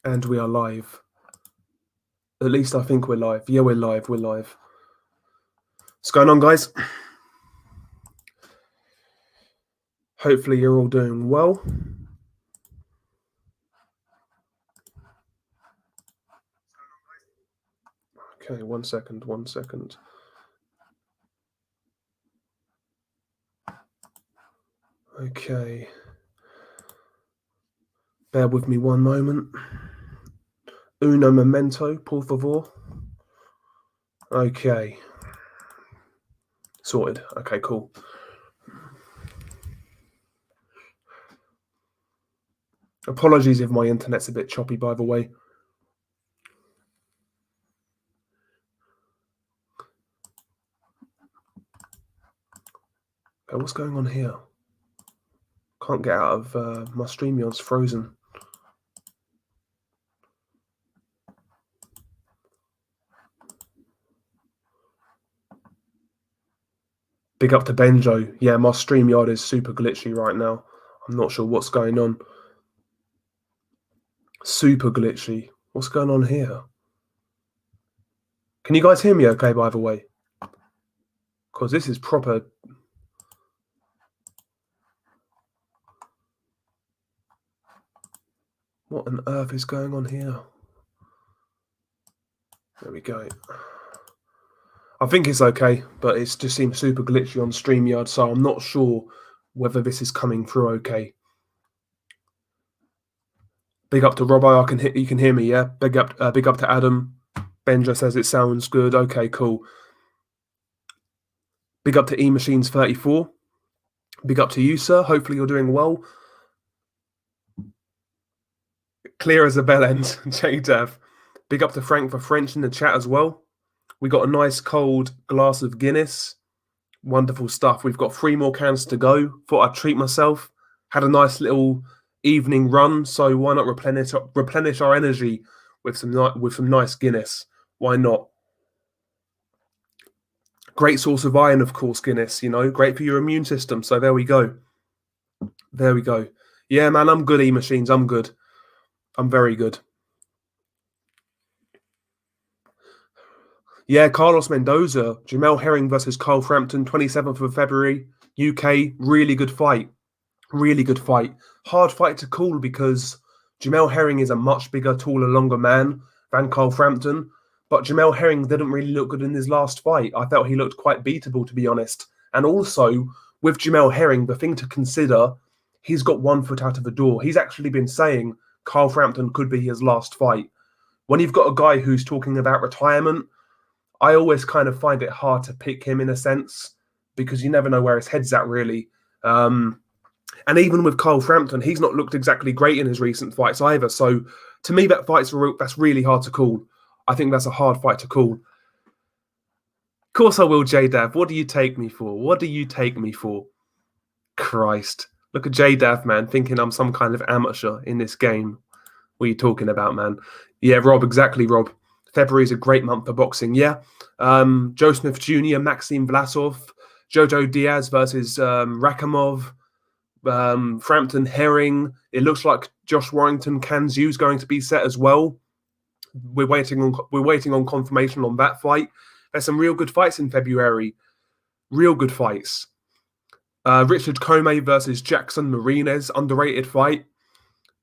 And we are live. At least I think we're live. Yeah, we're live. We're live. What's going on, guys? Hopefully you're all doing well. Okay, 1 second, 1 second. Okay. Bear with me one moment. Uno momento, por favor. Okay. Sorted. Okay, cool. Apologies if my internet's a bit choppy, by the way. Okay, what's going on here? Can't get out of my StreamYard's frozen. Big up to Benjo. Yeah, my StreamYard is super glitchy right now. I'm not sure what's going on. Super glitchy. What's going on here? Can you guys hear me okay, by the way? Because this is proper. What on earth is going on here? There we go. I think it's okay, but it just seems super glitchy on StreamYard, so I'm not sure whether this is coming through okay. Big up to Robbo. You can hear me, yeah? Big up to Adam. Benja says it sounds good. Okay, cool. Big up to eMachines34. Big up to you, sir. Hopefully you're doing well. Clear as a bell end, J-Dev. Big up to Frank for French in the chat as well. We got a nice cold glass of Guinness. Wonderful stuff. We've got 3 more cans to go. Thought I'd treat myself. Had a nice little evening run, so why not replenish our energy with some nice Guinness? Why not? Great source of iron, of course, Guinness. You know, great for your immune system. So there we go. There we go. Yeah, man, I'm good, eMachines. I'm good. I'm very good. Yeah, Carlos Mendoza, Jamel Herring versus Carl Frampton, 27th of February, UK. Really good fight. Really good fight. Hard fight to call because Jamel Herring is a much bigger, taller, longer man than Carl Frampton. But Jamel Herring didn't really look good in his last fight. I felt he looked quite beatable, to be honest. And also, with Jamel Herring, the thing to consider, he's got 1 foot out of the door. He's actually been saying Carl Frampton could be his last fight. When you've got a guy who's talking about retirement, I always kind of find it hard to pick him in a sense because you never know where his head's at, really. And even with Carl Frampton, he's not looked exactly great in his recent fights either. So to me, that's really hard to call. I think that's a hard fight to call. Of course I will, J-Dav. What do you take me for? What do you take me for? Christ. Look at J-Dav, man, thinking I'm some kind of amateur in this game. What are you talking about, man? Yeah, Rob, exactly, Rob. February is a great month for boxing, yeah. Joe Smith Jr., Maxime Vlasov, Jojo Diaz versus Rakhimov, Frampton Herring. It looks like Josh Warrington Kanzu is going to be set as well. We're waiting on confirmation on that fight. There's some real good fights in February. Real good fights. Richard Comey versus Jackson Martinez, underrated fight.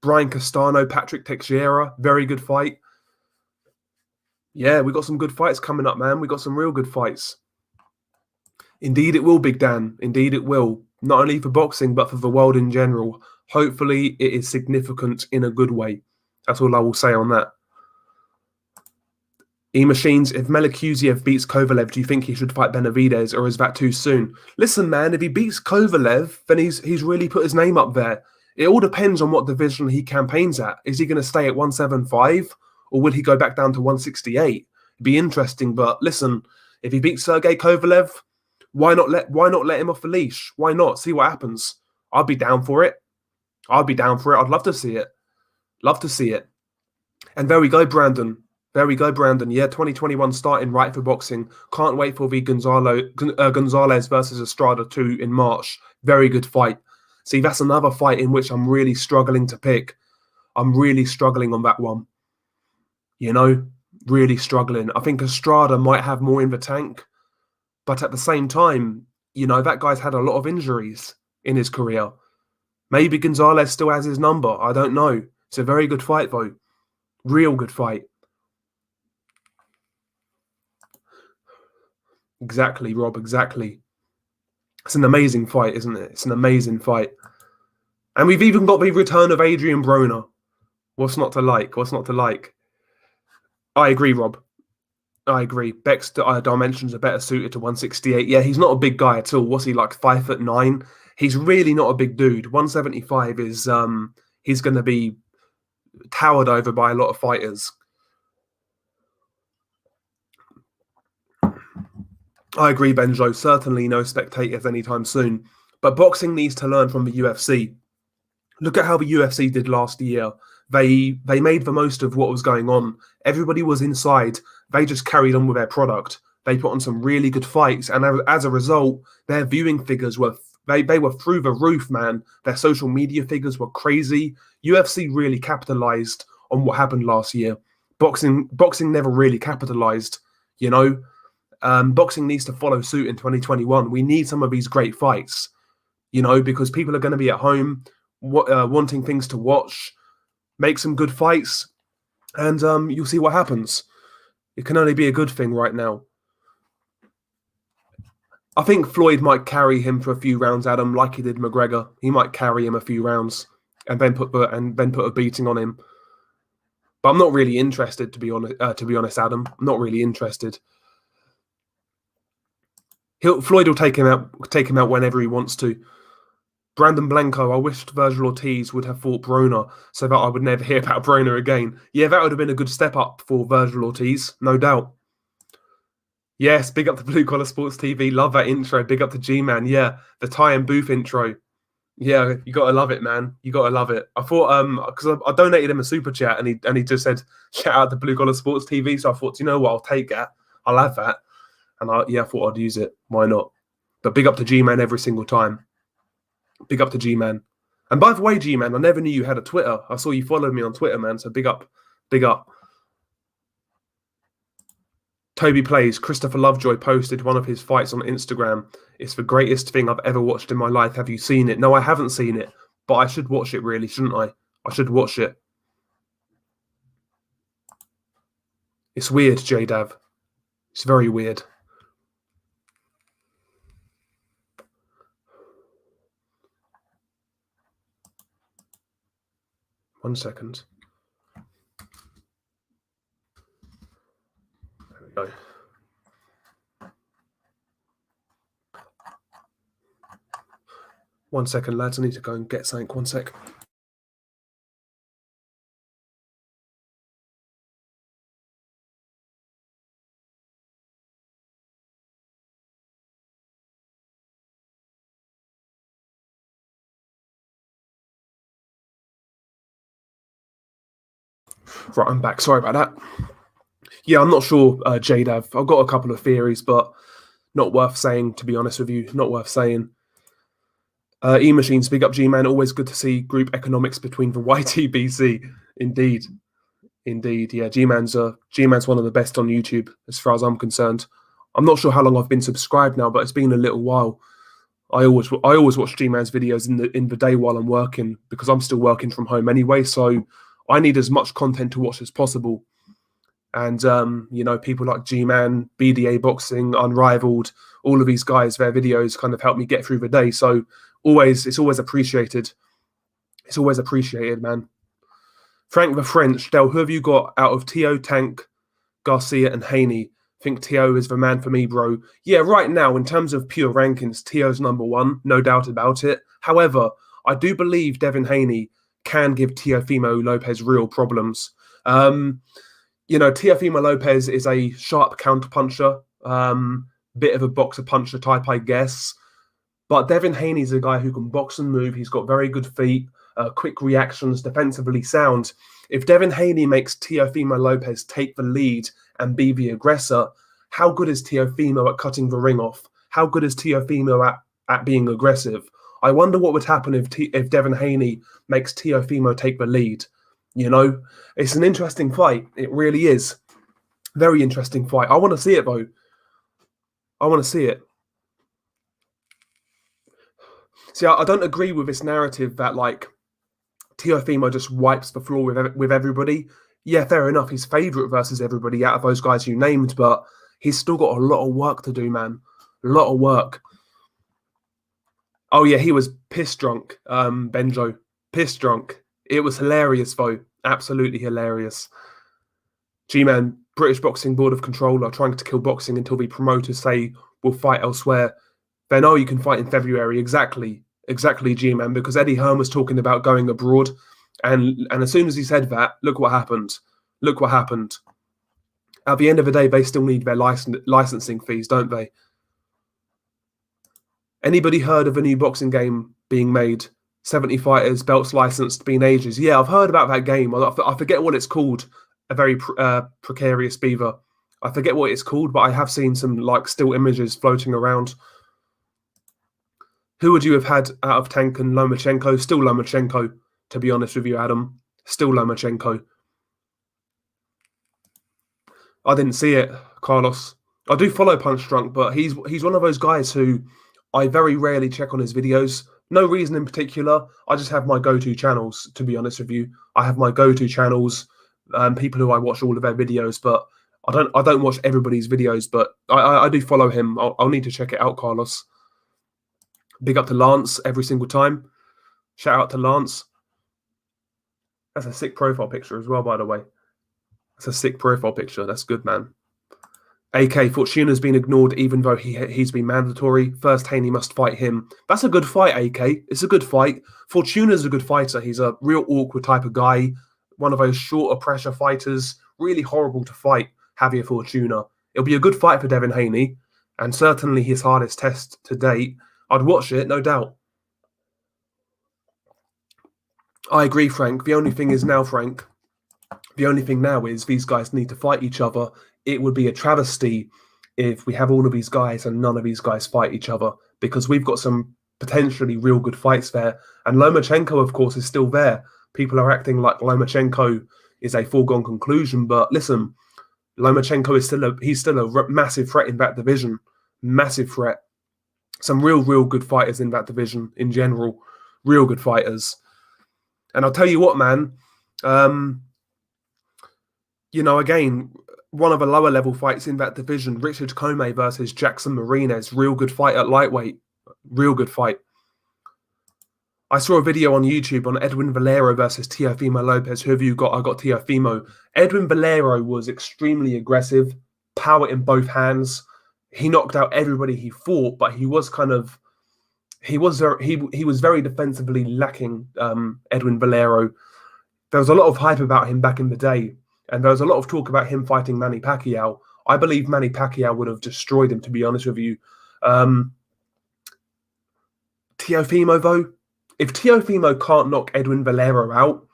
Brian Castano, Patrick Teixeira, very good fight. Yeah, we got some good fights coming up, man. We got some real good fights. Indeed it will, Big Dan. Indeed it will. Not only for boxing, but for the world in general. Hopefully it is significant in a good way. That's all I will say on that. eMachines, if Melikuziev beats Kovalev, do you think he should fight Benavidez, or is that too soon? Listen, man, if he beats Kovalev, then he's really put his name up there. It all depends on what division he campaigns at. Is he going to stay at 175, or will he go back down to 168? It'd be interesting, but listen, if he beats Sergey Kovalev, why not let him off the leash? Why not? See what happens. I'd be down for it. I'd love to see it. Love to see it. And there we go, Brandon. There we go, Brandon. Yeah, 2021 starting right for boxing. Can't wait for the Gonzalez versus Estrada 2 in March. Very good fight. See, that's another fight in which I'm really struggling to pick. I'm really struggling on that one. You know, really struggling. I think Estrada might have more in the tank, but at the same time, you know, that guy's had a lot of injuries in his career. Maybe Gonzalez still has his number. I don't know. It's a very good fight, though. Real good fight. Exactly, Rob, exactly. It's an amazing fight, isn't it? It's an amazing fight. And we've even got the return of Adrian Broner. What's not to like? What's not to like? I agree, Rob. I agree. Beck's dimensions are better suited to 168. Yeah, he's not a big guy at all. What's he like, 5'9"? He's really not a big dude. 175 is he's going to be towered over by a lot of fighters. I agree, Benjo. Certainly no spectators anytime soon. But boxing needs to learn from the UFC. Look at how the UFC did last year. They made the most of what was going on. Everybody was inside. They just carried on with their product. They put on some really good fights, and as a result, their viewing figures were they were through the roof, man. Their social media figures were crazy. UFC really capitalized on what happened last year. Boxing never really capitalized. You know, boxing needs to follow suit in 2021. We need some of these great fights. You know, because people are going to be at home wanting things to watch. Make some good fights, and you'll see what happens. It can only be a good thing right now. I think Floyd might carry him for a few rounds, Adam, like he did McGregor. He might carry him a few rounds and then put a beating on him. But I'm not really interested, to be honest, Adam. I'm not really interested. Floyd will take him out whenever he wants to. Brandon Blanco, I wished Virgil Ortiz would have fought Broner so that I would never hear about Broner again. Yeah, that would have been a good step up for Virgil Ortiz, no doubt. Yes, big up to Blue Collar Sports TV. Love that intro. Big up to G-Man. Yeah, the Ty and Booth intro. Yeah, you got to love it, man. You got to love it. I thought, because I donated him a super chat and he just said, shout out to Blue Collar Sports TV. So I thought, you know what, I'll take that. I'll have that. And I thought I'd use it. Why not? But big up to G-Man every single time. Big up to G-Man. And by the way, G-Man, I never knew you had a Twitter. I saw you followed me on Twitter, man. So big up. Big up. Toby Plays. Christopher Lovejoy posted one of his fights on Instagram. It's the greatest thing I've ever watched in my life. Have you seen it? No, I haven't seen it. But I should watch it, really, shouldn't I? I should watch it. It's weird, J-Dav. It's very weird. One second. There we go. One second, lads. I need to go and get something. One sec. Right, I'm back. Sorry about that. Yeah, I'm not sure, J-Dav. I've got a couple of theories, but not worth saying, to be honest with you. Not worth saying. E-Machines, big up G-Man. Always good to see group economics between the YTBC. Indeed. Yeah, G-Man's one of the best on YouTube, as far as I'm concerned. I'm not sure how long I've been subscribed now, but it's been a little while. I always watch G-Man's videos in the day while I'm working, because I'm still working from home anyway, so I need as much content to watch as possible. And, you know, people like G-Man, BDA Boxing, Unrivaled, all of these guys, their videos kind of help me get through the day. So it's always appreciated. It's always appreciated, man. Frank the French, Del, who have you got out of Tio, Tank, Garcia, and Haney? Think Tio is the man for me, bro. Yeah, right now, in terms of pure rankings, Tio's number one, no doubt about it. However, I do believe Devin Haney can give Teofimo Lopez real problems. You know, Teofimo Lopez is a sharp counterpuncher, bit of a boxer puncher type, I guess. But Devin Haney's a guy who can box and move. He's got very good feet, quick reactions, defensively sound. If Devin Haney makes Teofimo Lopez take the lead and be the aggressor, how good is Teofimo at cutting the ring off? How good is Teofimo at being aggressive? I wonder what would happen if Devin Haney makes Teofimo take the lead. You know, it's an interesting fight. It really is. Very interesting fight. I want to see it, though. I want to see it. See, I don't agree with this narrative that, like, Teofimo just wipes the floor with everybody. Yeah, fair enough. He's favourite versus everybody out of those guys you named, but he's still got a lot of work to do, man. A lot of work. Oh, yeah, he was piss drunk, Benjo. Piss drunk. It was hilarious, though. Absolutely hilarious. G-Man, British Boxing Board of Controller, trying to kill boxing until the promoters say we'll fight elsewhere. Then, oh, you can fight in February. Exactly, G-Man, because Eddie Hearn was talking about going abroad. And as soon as he said that, look what happened. Look what happened. At the end of the day, they still need their licensing fees, don't they? Anybody heard of a new boxing game being made? 70 fighters, belts licensed, been ages. Yeah, I've heard about that game. I forget what it's called. A very precarious beaver. I forget what it's called, but I have seen some like still images floating around. Who would you have had out of Tank and Lomachenko? Still Lomachenko, to be honest with you, Adam. Still Lomachenko. I didn't see it, Carlos. I do follow Punch Drunk, but he's one of those guys who I very rarely check on his videos. No reason in particular. I just have my go-to channels, to be honest with you. I have my go-to channels, people who I watch all of their videos, but I don't watch everybody's videos, but I do follow him. I'll need to check it out, Carlos. Big up to Lance every single time. Shout out to Lance. That's a sick profile picture as well, by the way. That's a sick profile picture. That's good, man. AK, Fortuna's been ignored even though he's been mandatory. First, Haney must fight him. That's a good fight, AK. It's a good fight. Fortuna's a good fighter. He's a real awkward type of guy. One of those shorter pressure fighters. Really horrible to fight, Javier Fortuna. It'll be a good fight for Devin Haney. And certainly his hardest test to date. I'd watch it, no doubt. I agree, Frank. The only thing is now, Frank, the only thing now is these guys need to fight each other. It would be a travesty if we have all of these guys and none of these guys fight each other, because we've got some potentially real good fights there. And Lomachenko, of course, is still there. People are acting like Lomachenko is a foregone conclusion, but listen, Lomachenko is still a massive threat in that division. Massive threat. Some real good fighters in that division in general. Real good fighters. And I'll tell you what, man, you know, again, one of the lower level fights in that division, Richard Comey versus Jackson Martinez. Real good fight at lightweight. Real good fight. I saw a video on YouTube on Edwin Valero versus Teofimo Lopez. Who have you got? I got Teofimo. Edwin Valero was extremely aggressive, power in both hands. He knocked out everybody he fought, but he was very defensively lacking, Edwin Valero. There was a lot of hype about him back in the day, and there was a lot of talk about him fighting Manny Pacquiao. I believe Manny Pacquiao would have destroyed him, to be honest with you. Teofimo, though, if Teofimo can't knock Edwin Valero out,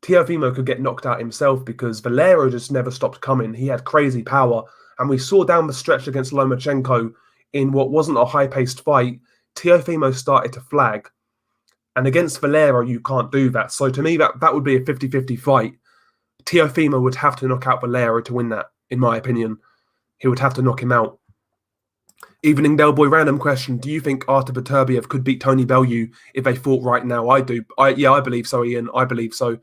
Teofimo could get knocked out himself, because Valero just never stopped coming. He had crazy power, and we saw down the stretch against Lomachenko in what wasn't a high-paced fight, Teofimo started to flag. And against Valero, you can't do that. So to me, that would be a 50-50 fight. Teofimo would have to knock out Valero to win that, in my opinion. He would have to knock him out. Evening Delboy, random question. Do you think Artur Beterbiev could beat Tony Bellew if they fought right now? I do. Yeah, I believe so, Ian. I believe so.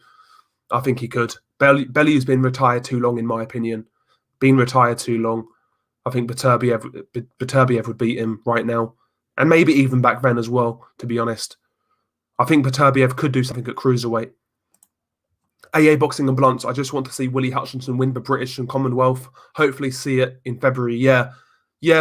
I think he could. Bellew's been retired too long, in my opinion. Been retired too long. I think Beterbiev would beat him right now. And maybe even back then as well, to be honest. I think Beterbiev could do something at cruiserweight. AA Boxing and Blunts, I just want to see Willie Hutchinson win the British and Commonwealth. Hopefully see it in February. Yeah,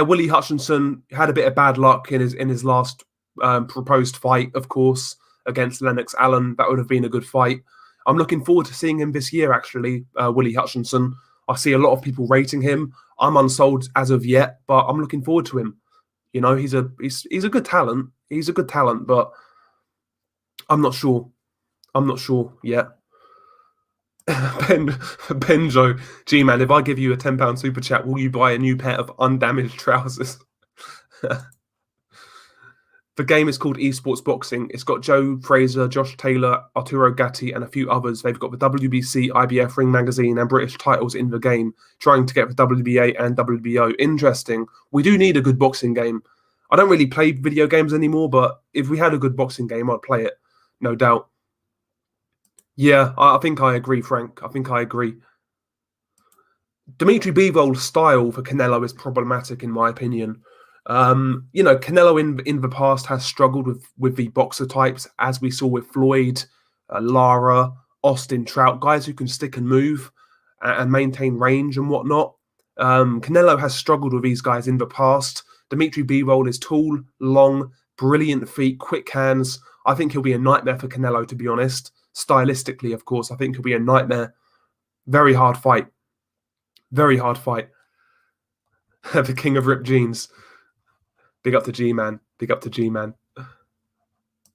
Willie Hutchinson had a bit of bad luck in his last proposed fight, of course, against Lennox Allen. That would have been a good fight. I'm looking forward to seeing him this year, actually, Willie Hutchinson. I see a lot of people rating him. I'm unsold as of yet, but I'm looking forward to him. You know, he's a good talent. He's a good talent, but I'm not sure. I'm not sure yet. Benjo, G-Man, if I give you a £10 super chat, will you buy a new pair of undamaged trousers? The game is called Esports Boxing. It's got Joe Fraser, Josh Taylor, Arturo Gatti, and a few others. They've got the WBC, IBF, Ring Magazine, and British titles in the game, trying to get the WBA and WBO. Interesting. We do need a good boxing game. I don't really play video games anymore, but if we had a good boxing game, I'd play it, no doubt. Yeah, I think I agree, Frank. I think I agree. Dimitri Bivol's style for Canelo is problematic, in my opinion. Canelo in the past has struggled with the boxer types, as we saw with Floyd, Lara, Austin Trout, guys who can stick and move and maintain range and whatnot. Canelo has struggled with these guys in the past. Dimitri Bivol is tall, long, brilliant feet, quick hands. I think he'll be a nightmare for Canelo, to be honest. Stylistically, of course, I think he'll be a nightmare. Very hard fight. Very hard fight. The king of ripped jeans. Big up to G-Man. Big up to G-Man.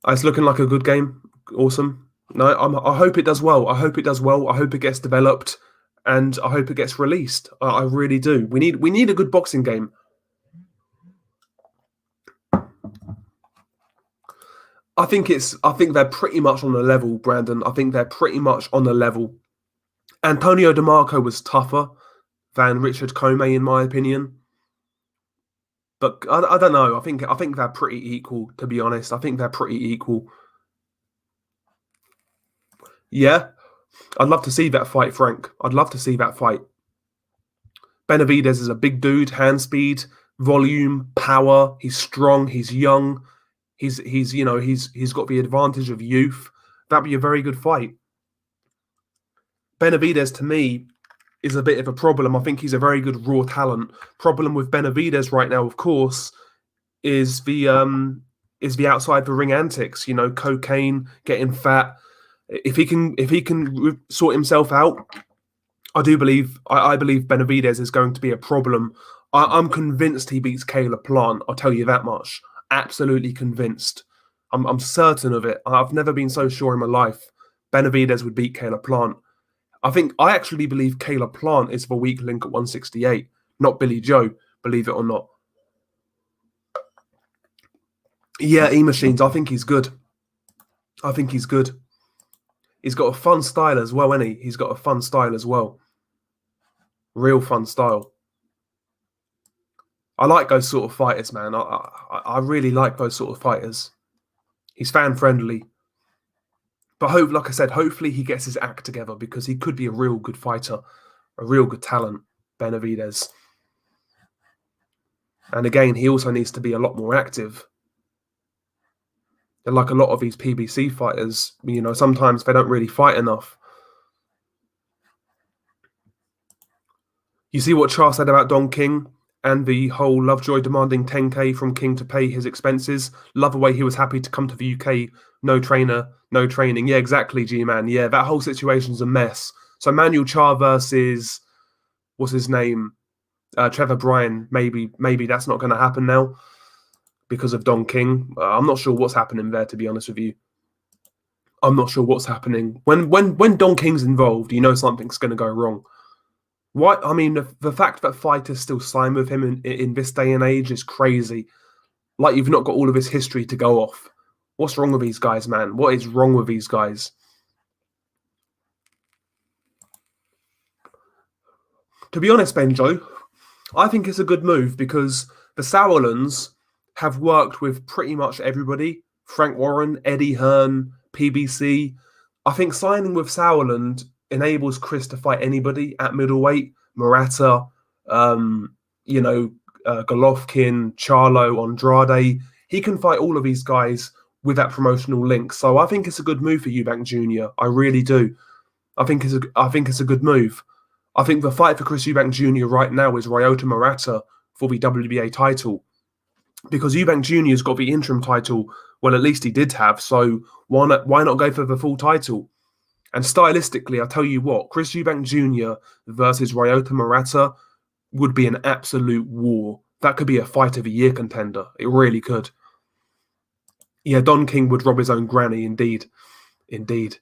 It's looking like a good game. Awesome. No, I hope it does well. I hope it does well. I hope it gets developed, and I hope it gets released. I really do. We need a good boxing game. I think they're pretty much on the level, Brandon. I think they're pretty much on the level. Antonio DeMarco was tougher than Richard Comey, in my opinion. But I don't know. I think they're pretty equal, to be honest. I think they're pretty equal. Yeah, I'd love to see that fight, Frank. I'd love to see that fight. Benavidez is a big dude, hand speed, volume, power. He's strong. He's young. He's got the advantage of youth. That'd be a very good fight. Benavidez, to me, is a bit of a problem. I think he's a very good raw talent. Problem with Benavidez right now, of course, is the outside the ring antics. Cocaine, getting fat. If he can sort himself out, I believe Benavidez is going to be a problem. I'm convinced he beats Caleb Plant. I'll tell you that much. Absolutely convinced. I'm certain of it. I've never been so sure in my life. Benavidez would beat Caleb Plant. I actually believe Caleb Plant is the weak link at 168, not Billy Joe, believe it or not. Yeah, E-Machines, I think he's good. I think he's good. He's got a fun style as well, hasn't he? He's got a fun style as well. Real fun style. I like those sort of fighters, man. I really like those sort of fighters. He's fan-friendly. But like I said, hopefully he gets his act together, because he could be a real good fighter, a real good talent, Benavidez. And again, he also needs to be a lot more active. And like a lot of these PBC fighters, sometimes they don't really fight enough. You see what Char said about Don King and the whole Lovejoy demanding 10K from King to pay his expenses? Love the way he was happy to come to the UK. No trainer, no training. Yeah, exactly, G-Man. Yeah, that whole situation's a mess. So Manuel Char versus, what's his name? Trevor Bryan. Maybe that's not going to happen now because of Don King. I'm not sure what's happening there, to be honest with you. I'm not sure what's happening. When Don King's involved, something's going to go wrong. What? I mean, the fact that fighters still sign with him in this day and age is crazy. Like, you've not got all of his history to go off. What's wrong with these guys, man? What is wrong with these guys? To be honest, Benjo, I think it's a good move, because the Sauerlands have worked with pretty much everybody. Frank Warren, Eddie Hearn, PBC. I think signing with Sauerland enables Chris to fight anybody at middleweight. Murata, Golovkin, Charlo, Andrade. He can fight all of these guys with that promotional link. So I think it's a good move for Eubank Jr. I really do. I think it's a good move. I think the fight for Chris Eubank Jr. right now is Ryota Murata for the WBA title, because Eubank Jr. has got the interim title. Well, at least he did have. So why not go for the full title? And stylistically, I'll tell you what, Chris Eubank Jr. versus Ryota Murata would be an absolute war. That could be a fight of the year contender. It really could. Yeah, Don King would rob his own granny, indeed. Indeed.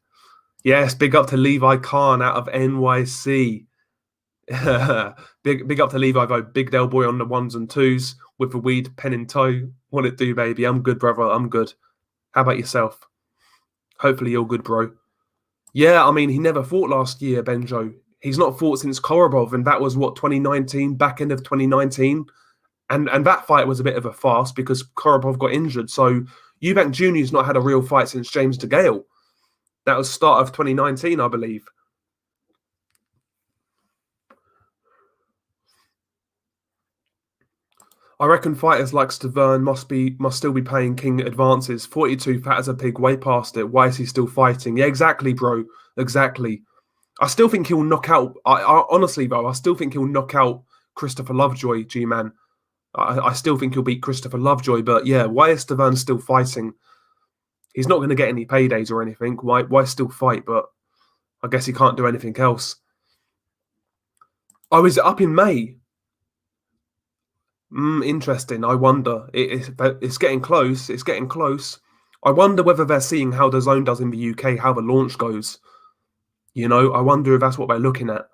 Yes, big up to Levi Khan out of NYC. big up to Levi, though. Big Del Boy on the ones and twos. with the weed pen in tow. What it do, baby? I'm good, brother. I'm good. How about yourself? Hopefully you're good, bro. Yeah, I mean, he never fought last year, Benjo. He's not fought since Korobov, and that was what, 2019, back end of 2019. And that fight was a bit of a farce because Korobov got injured. So Eubank Jr.'s not had a real fight since James DeGale. That was start of 2019, I believe. I reckon fighters like Stavern must still be paying King advances. 42, fat as a pig, way past it. Why is he still fighting? Yeah, exactly, bro. Exactly. I still think he'll knock out. I honestly, though, I still think he'll knock out Christopher Lovejoy, G-Man. I still think he'll beat Christopher Lovejoy. But yeah, why is Stavern still fighting? He's not going to get any paydays or anything. Why still fight? But I guess he can't do anything else. Oh, is it up in May? Interesting. I wonder. It's getting close. It's getting close. I wonder whether they're seeing how the zone does in the UK, how the launch goes. You know, I wonder if that's what they're looking at,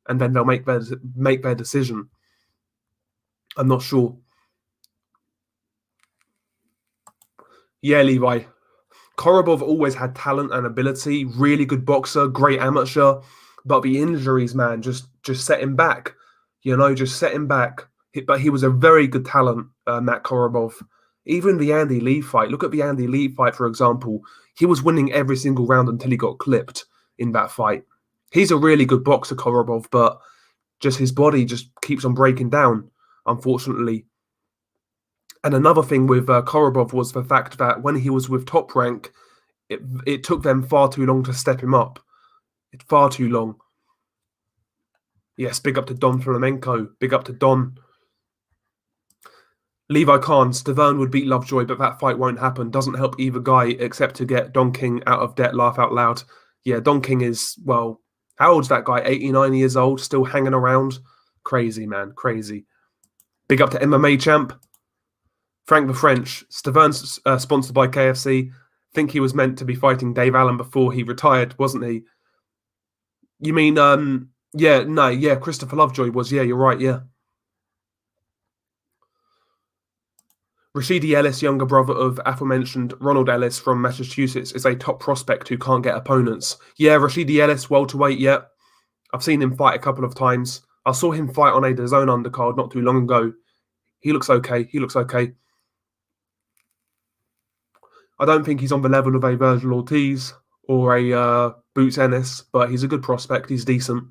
and then they'll make their decision. I'm not sure. Yeah, Levi. Korobov always had talent and ability. Really good boxer, great amateur, but the injuries, man, just set him back. You know, just set him back. But he was a very good talent, Matt Korobov. Even the Andy Lee fight. Look at the Andy Lee fight, for example. He was winning every single round until he got clipped in that fight. He's a really good boxer, Korobov, but just his body just keeps on breaking down, unfortunately. And another thing with Korobov was the fact that when he was with Top Rank, it took them far too long to step him up. Far too long. Yes, big up to Don Flamenco. Big up to Don. Levi Khan, Stavern would beat Lovejoy, but that fight won't happen. Doesn't help either guy except to get Don King out of debt, laugh out loud. Yeah, Don King is, well, how old's that guy? 89 years old, still hanging around. Crazy, man, crazy. Big up to MMA champ. Frank the French. Stavern's sponsored by KFC. Think he was meant to be fighting Dave Allen before he retired, wasn't he? You mean, Christopher Lovejoy was, yeah, you're right, yeah. Rashidi Ellis, younger brother of aforementioned Ronald Ellis from Massachusetts, is a top prospect who can't get opponents. Yeah, Rashidi Ellis, welterweight, yeah. I've seen him fight a couple of times. I saw him fight on a DAZN undercard not too long ago. He looks okay. He looks okay. I don't think he's on the level of a Virgil Ortiz or a Boots Ennis, but he's a good prospect. He's decent.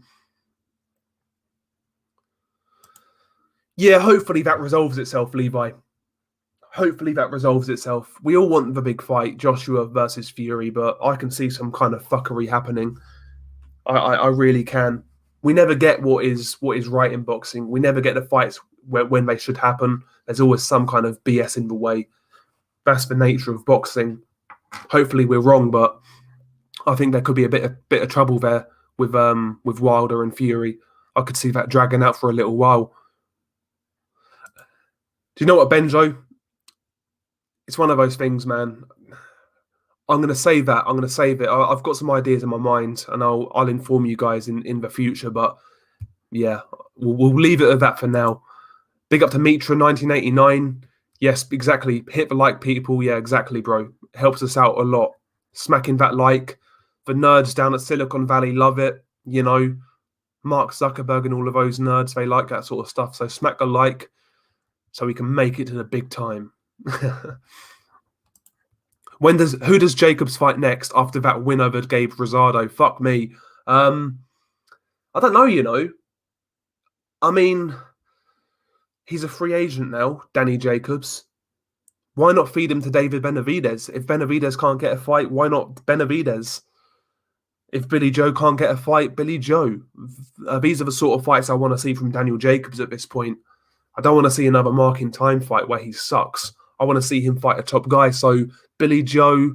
Yeah, hopefully that resolves itself, Levi. Hopefully that resolves itself. We all want the big fight, Joshua versus Fury, but I can see some kind of fuckery happening. I really can. We never get what is right in boxing. We never get the fights when they should happen. There's always some kind of BS in the way. That's the nature of boxing. Hopefully we're wrong, but I think there could be a bit of trouble there with Wilder and Fury. I could see that dragging out for a little while. Do you know what, Benjo? It's one of those things, man. I'm going to save that. I'm going to save it. I've got some ideas in my mind, and I'll inform you guys in the future. But yeah, we'll leave it at that for now. Big up to Mitra 1989. Yes, exactly. Hit the like, people. Yeah, exactly, bro. Helps us out a lot. Smacking that like. The nerds down at Silicon Valley love it. You know, Mark Zuckerberg and all of those nerds, they like that sort of stuff. So smack a like so we can make it to the big time. Who does Jacobs fight next after that win over Gabe Rosado? Fuck me. I don't know, you know. I mean, he's a free agent now, Danny Jacobs. Why not feed him to David Benavidez? If Benavidez can't get a fight, why not Benavidez? If Billy Joe can't get a fight, Billy Joe. These are the sort of fights I want to see from Daniel Jacobs at this point. I don't want to see another Mark in Time fight where he sucks. I want to see him fight a top guy. So Billy Joe,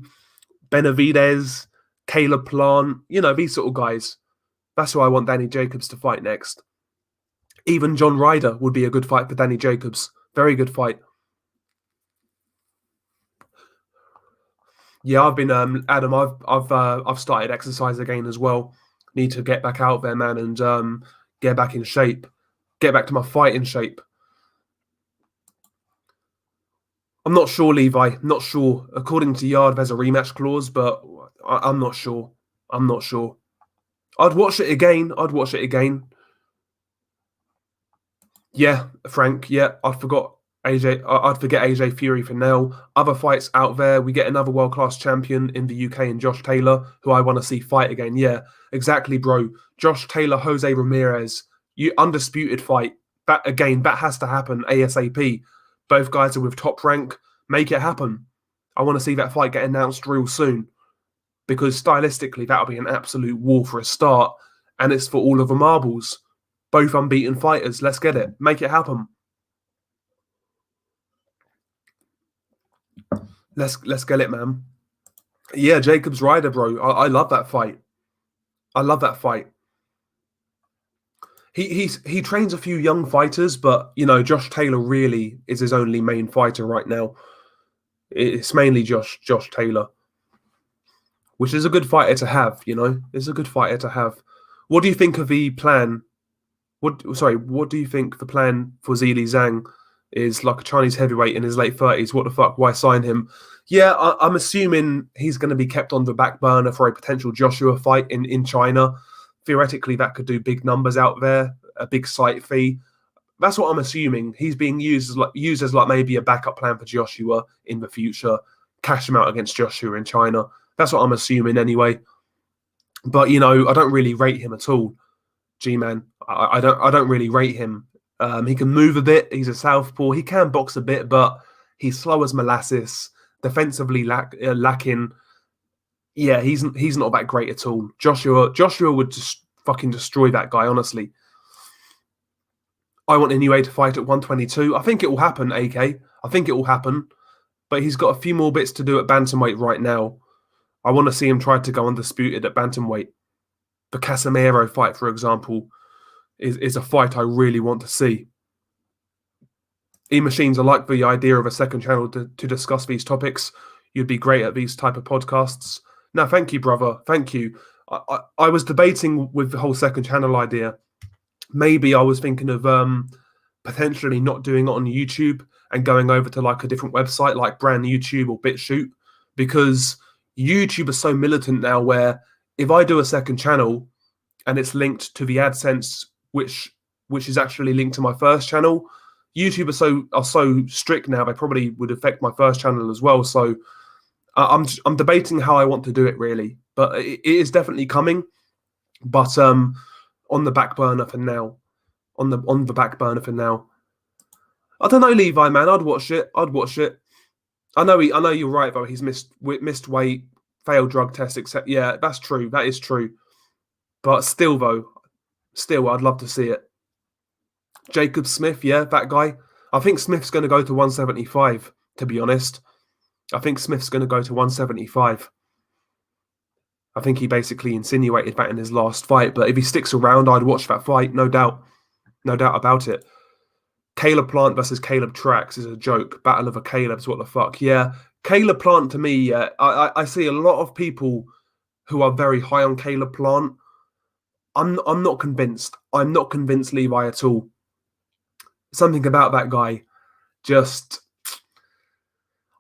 Benavidez, Caleb Plant, you know, these sort of guys. That's who I want Danny Jacobs to fight next. Even John Ryder would be a good fight for Danny Jacobs. Very good fight. Yeah, I've been Adam. I've started exercise again as well. Need to get back out there, man, and get back in shape. Get back to my fighting shape. I'm not sure, Levi. Not sure. According to Yard, there's a rematch clause, but I'm not sure. I'm not sure. I'd watch it again. I'd watch it again. Yeah, Frank. Yeah, I forgot AJ. I'd forget AJ Fury for now. Other fights out there. We get another world class champion in the UK and Josh Taylor, who I want to see fight again. Yeah, exactly, bro. Josh Taylor, Jose Ramirez. You undisputed fight. That has to happen ASAP. Both guys are with Top Rank. Make it happen. I want to see that fight get announced real soon because stylistically that'll be an absolute war for a start, and it's for all of the marbles. Both unbeaten fighters. Let's get it. Make it happen. Let's get it, man. Yeah, Jacobs Ryder, bro. I love that fight. I love that fight. He trains a few young fighters, but Josh Taylor really is his only main fighter right now. It's mainly Josh Taylor, which is a good fighter to have. It's a good fighter to have. What do you think of the plan? What do you think the plan for Zhilei Zhang is? Like a Chinese heavyweight in his late 30s. What the fuck? Why sign him? Yeah, I'm assuming he's going to be kept on the back burner for a potential Joshua fight in China. Theoretically, that could do big numbers out there, a big site fee. That's what I'm assuming. He's being used as maybe a backup plan for Joshua in the future. Cash him out against Joshua in China. That's what I'm assuming anyway. But I don't really rate him at all. G-Man, I don't really rate him. He can move a bit. He's a southpaw. He can box a bit, but he's slow as molasses. Defensively lacking. Yeah, he's not that great at all. Joshua would just fucking destroy that guy. Honestly, I want Inoue to fight at 122. I think it will happen. AK. I think it will happen, but he's got a few more bits to do at bantamweight right now. I want to see him try to go undisputed at bantamweight. The Casemiro fight, for example, is a fight I really want to see. E-Machines, I like the idea of a second channel to discuss these topics. You'd be great at these type of podcasts. No, thank you, brother. Thank you. I was debating with the whole second channel idea. Maybe I was thinking of potentially not doing it on YouTube and going over to like a different website like Brand YouTube or BitChute, because YouTube is so militant now where if I do a second channel and it's linked to the AdSense, which is actually linked to my first channel, YouTube are so strict now, they probably would affect my first channel as well. So I'm debating how I want to do it really, but it is definitely coming. But on the back burner for now. On the back burner for now. I don't know, Levi, man. I'd watch it. I know you're right though. He's missed weight, failed drug tests, etc. Yeah, that's true. That is true. But still, I'd love to see it. Jacob Smith, yeah, that guy. I think Smith's going to go to 175, to be honest. I think Smith's going to go to 175. I think he basically insinuated that in his last fight. But if he sticks around, I'd watch that fight, no doubt. No doubt about it. Caleb Plant versus Caleb Trax is a joke. Battle of the Calebs, what the fuck? Yeah, Caleb Plant, to me, I see a lot of people who are very high on Caleb Plant. I'm not convinced. I'm not convinced, Levi, at all. Something about that guy,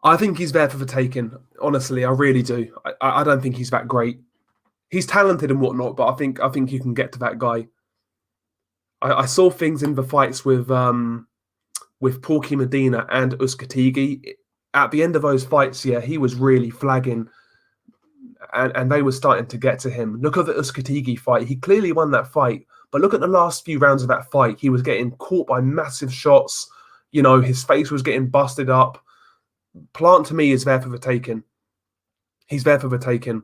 I think he's there for the taking. Honestly, I really do. I don't think he's that great. He's talented and whatnot, but I think you can get to that guy. I saw things in the fights with Porky Medina and Uskatigi. At the end of those fights, yeah, he was really flagging, and they were starting to get to him. Look at the Uskatigi fight. He clearly won that fight. But look at the last few rounds of that fight. He was getting caught by massive shots. His face was getting busted up. Plant, to me, is there for the taking. He's there for the taking.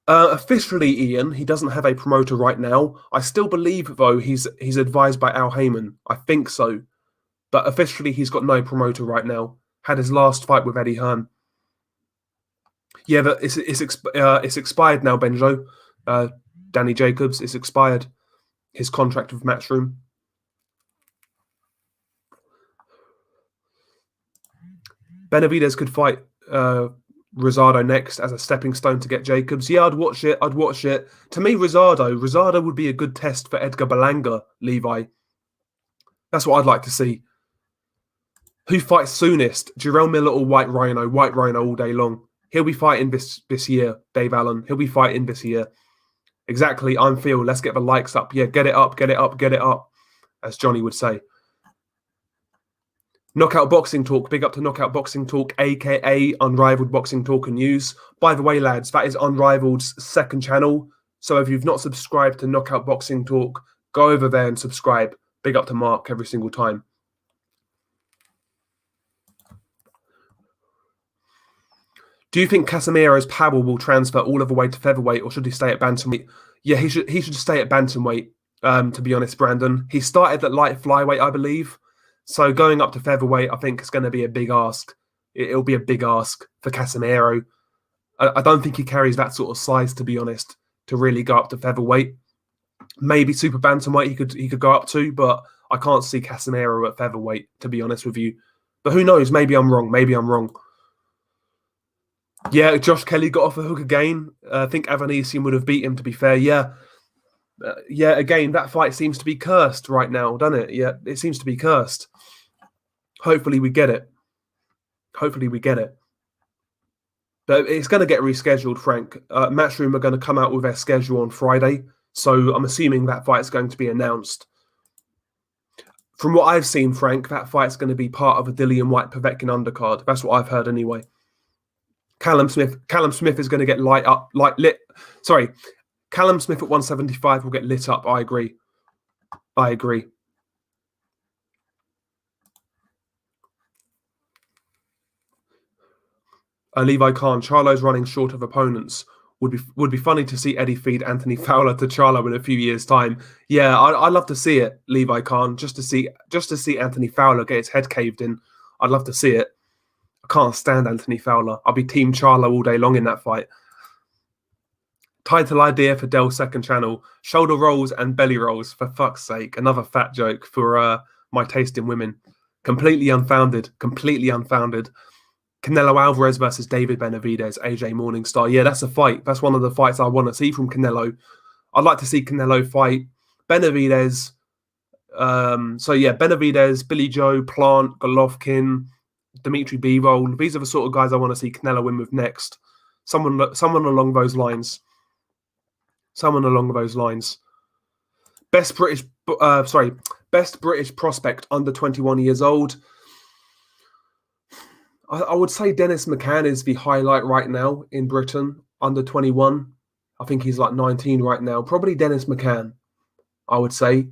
Officially, Ian, he doesn't have a promoter right now. I still believe, though, he's advised by Al Heyman. I think so. But officially, he's got no promoter right now. Had his last fight with Eddie Hearn. Yeah, but it's expired now, Benjo. Danny Jacobs, it's expired. His contract with Matchroom. Benavidez could fight Rosado next as a stepping stone to get Jacobs. Yeah, I'd watch it. To me, Rosado would be a good test for Edgar Berlanga, Levi. That's what I'd like to see. Who fights soonest? Jarrell Miller or White Rhino? White Rhino all day long. He'll be fighting this year, Dave Allen. He'll be fighting this year. Exactly. I'm Phil. Let's get the likes up. Yeah, get it up, get it up, get it up, as Johnny would say. Knockout Boxing Talk. Big up to Knockout Boxing Talk, a.k.a. Unrivaled Boxing Talk and News. By the way, lads, that is Unrivaled's second channel. So if you've not subscribed to Knockout Boxing Talk, go over there and subscribe. Big up to Mark every single time. Do you think Casemiro's power will transfer all of the way to featherweight, or should he stay at bantamweight? Yeah, he should stay at bantamweight, to be honest, Brandon. He started at light flyweight, I believe. So going up to featherweight, I think is going to be a big ask. It'll be a big ask for Casemiro. I don't think he carries that sort of size, to be honest, to really go up to featherweight. Maybe super bantamweight he could go up to, but I can't see Casemiro at featherweight, to be honest with you. But who knows? Maybe I'm wrong. Maybe I'm wrong. Yeah, Josh Kelly got off a hook again. I think Avanesian would have beat him, to be fair. Yeah. Again, that fight seems to be cursed right now, doesn't it? Yeah, it seems to be cursed. Hopefully we get it. Hopefully we get it. But it's going to get rescheduled, Frank. Matchroom are going to come out with their schedule on Friday. So I'm assuming that fight's going to be announced. From what I've seen, Frank, that fight's going to be part of a Dillian White Povetkin undercard. That's what I've heard anyway. Callum Smith is going to get Callum Smith at 175 will get lit up. I agree. Levi Khan, Charlo's running short of opponents. Would be funny to see Eddie feed Anthony Fowler to Charlo in a few years' time. Yeah, I'd love to see it, Levi Khan, just to see Anthony Fowler get his head caved in. I'd love to see it. I can't stand Anthony Fowler. I'll be Team Charlo all day long in that fight. Title idea for Dell's second channel: shoulder rolls and belly rolls. For fuck's sake, another fat joke for my taste in women. Completely unfounded. Completely unfounded. Canelo Alvarez versus David Benavidez, AJ Morningstar. Yeah, that's a fight. That's one of the fights I want to see from Canelo. I'd like to see Canelo fight Benavidez. Benavidez, Billy Joe, Plant, Golovkin, Dimitri Bivol. These are the sort of guys I want to see Canelo win with next. Someone along those lines. Best British prospect under 21 years old. I would say Dennis McCann is the highlight right now in Britain, under 21. I think he's like 19 right now. Probably Dennis McCann, I would say.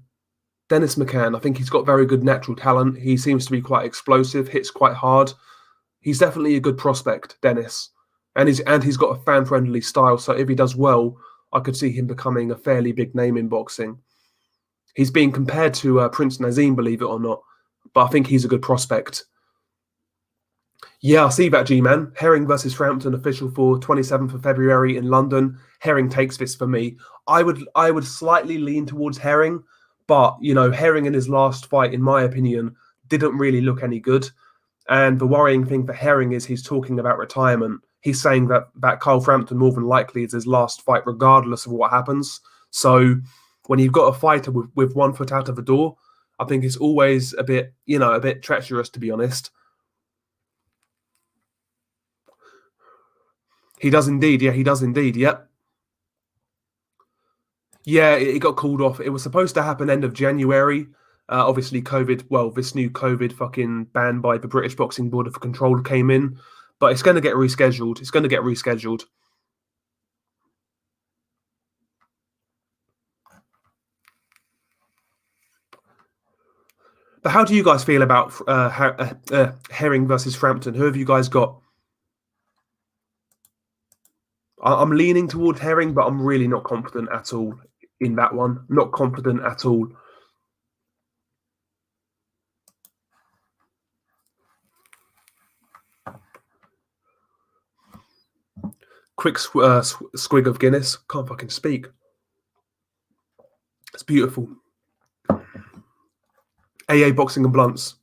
Dennis McCann. I think he's got very good natural talent. He seems to be quite explosive, hits quite hard. He's definitely a good prospect, Dennis. And he's got a fan-friendly style, so if he does well, I could see him becoming a fairly big name in boxing. He's being compared to Prince Nazim, believe it or not, but I think he's a good prospect. Yeah, I see that, G-Man. Herring versus Frampton, official for 27th of February in London. Herring takes this for me. I would slightly lean towards Herring, but, you know, Herring in his last fight, in my opinion, didn't really look any good. And the worrying thing for Herring is he's talking about retirement. He's saying that Carl Frampton more than likely is his last fight, regardless of what happens. So when you've got a fighter with 1 foot out of the door, I think it's always a bit treacherous, to be honest. He does indeed. Yeah, he does indeed. Yep. Yeah, it got called off. It was supposed to happen end of January. Obviously, this new COVID fucking ban by the British Boxing Board of Control came in. But it's going to get rescheduled. But how do you guys feel about Herring versus Frampton? Who have you guys got? I'm leaning toward Herring, but I'm really not confident at all in that one. Not confident at all. Quick squig of Guinness. Can't fucking speak. It's beautiful. AA Boxing and Blunts.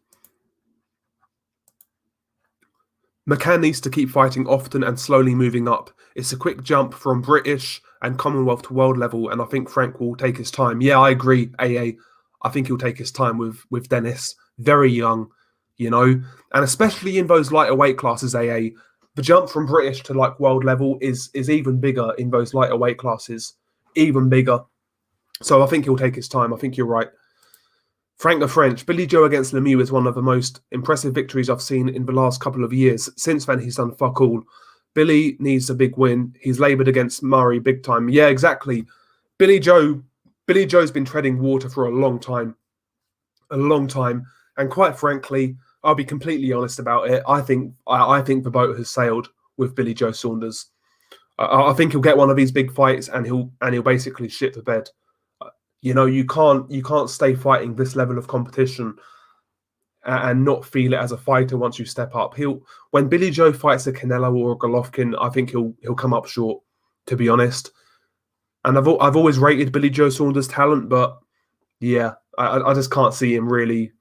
McCann needs to keep fighting often and slowly moving up. It's a quick jump from British and Commonwealth to world level, and I think Frank will take his time. Yeah, I agree, AA. I think he'll take his time with Dennis. Very young. you know, and especially in those lighter weight classes, AA, the jump from British to like world level is even bigger in those lighter weight classes, even bigger. So I think he'll take his time. I think you're right. Frank the French, Billy Joe against Lemieux is one of the most impressive victories I've seen in the last couple of years. Since then, he's done fuck all. Billy needs a big win. He's laboured against Murray big time. Yeah, exactly. Billy Joe's been treading water for a long time. And quite frankly, I'll be completely honest about it. I think the boat has sailed with Billy Joe Saunders. I think he'll get one of these big fights and he'll basically shit the bed. You know, you can't stay fighting this level of competition and not feel it as a fighter once you step up. When Billy Joe fights a Canelo or a Golovkin, I think he'll come up short, to be honest. And I've always rated Billy Joe Saunders' talent, but yeah, I just can't see him really.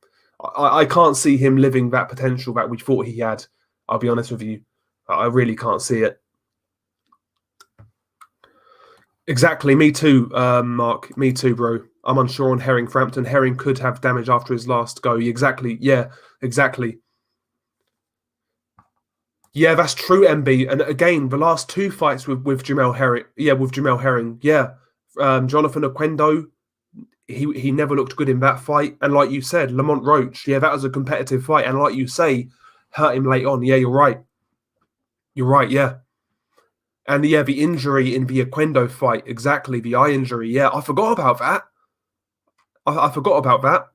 I can't see him living that potential that we thought he had. I'll be honest with you. I really can't see it. Exactly. Me too, Mark. Me too, bro. I'm unsure on Herring. Frampton. Herring could have damage after his last go. Exactly. Yeah, exactly. Yeah, that's true, MB. And again, the last two fights with Jamel Herring. Yeah, with Jamel Herring. Yeah. Jonathan Oquendo, he never looked good in that fight. And like you said, Lamont Roach, yeah, that was a competitive fight. And like you say, hurt him late on. Yeah, you're right. You're right, yeah. And yeah, the injury in the Oquendo fight, exactly, the eye injury. Yeah, I forgot about that. I forgot about that.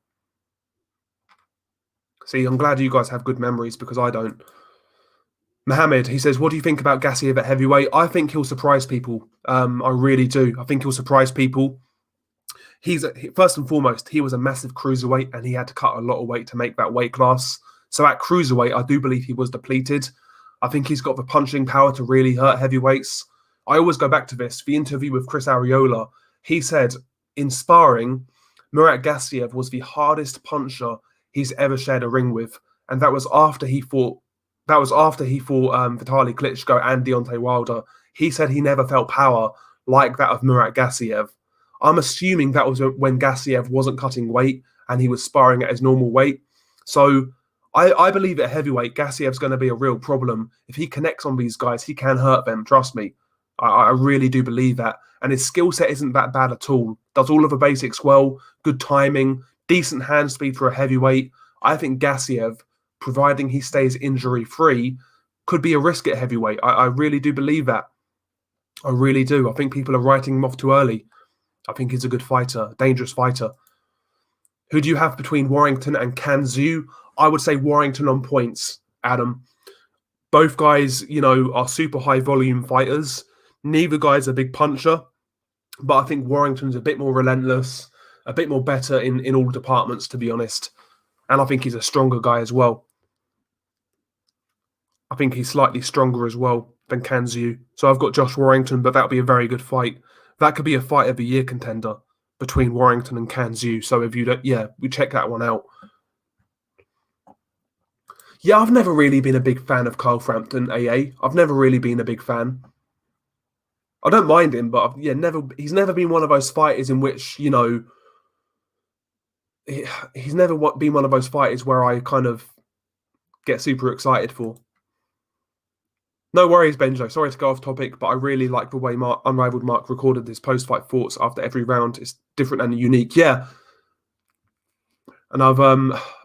See, I'm glad you guys have good memories because I don't. Mohammed, he says, what do you think about Gassiev at heavyweight? I think he'll surprise people. I really do. I think he'll surprise people. First and foremost, he was a massive cruiserweight and he had to cut a lot of weight to make that weight class. So at cruiserweight, I do believe he was depleted. I think he's got the punching power to really hurt heavyweights. I always go back to this. The interview with Chris Arreola, he said, in sparring, Murat Gassiev was the hardest puncher he's ever shared a ring with. And that was after he fought Vitaly Klitschko and Deontay Wilder. He said he never felt power like that of Murat Gassiev. I'm assuming that was when Gassiev wasn't cutting weight and he was sparring at his normal weight. So I believe at heavyweight, Gassiev's going to be a real problem. If he connects on these guys, he can hurt them. Trust me. I really do believe that. And his skill set isn't that bad at all. Does all of the basics well, good timing, decent hand speed for a heavyweight. I think Gassiev, providing he stays injury-free, could be a risk at heavyweight. I really do believe that. I really do. I think people are writing him off too early. I think he's a good fighter, dangerous fighter. Who do you have between Warrington and Can Xu? I would say Warrington on points, Adam. Both guys, are super high volume fighters. Neither guy's a big puncher, but I think Warrington's a bit more relentless, a bit more better in all departments, to be honest. And I think he's a stronger guy as well. I think he's slightly stronger as well than Can Xu. So I've got Josh Warrington, but that'll be a very good fight. That could be a fight of the year contender between Warrington and Can Xu. So if you don't, we check that one out. Yeah, I've never really been a big fan of Carl Frampton, AA. I've never really been a big fan. I don't mind him, but he's never been one of those fighters in which, he's never been one of those fighters where I kind of get super excited for. No worries, Benjo. Sorry to go off topic, but I really like the way Unrivaled Mark recorded his post-fight thoughts after every round. It's different and unique. Yeah. And I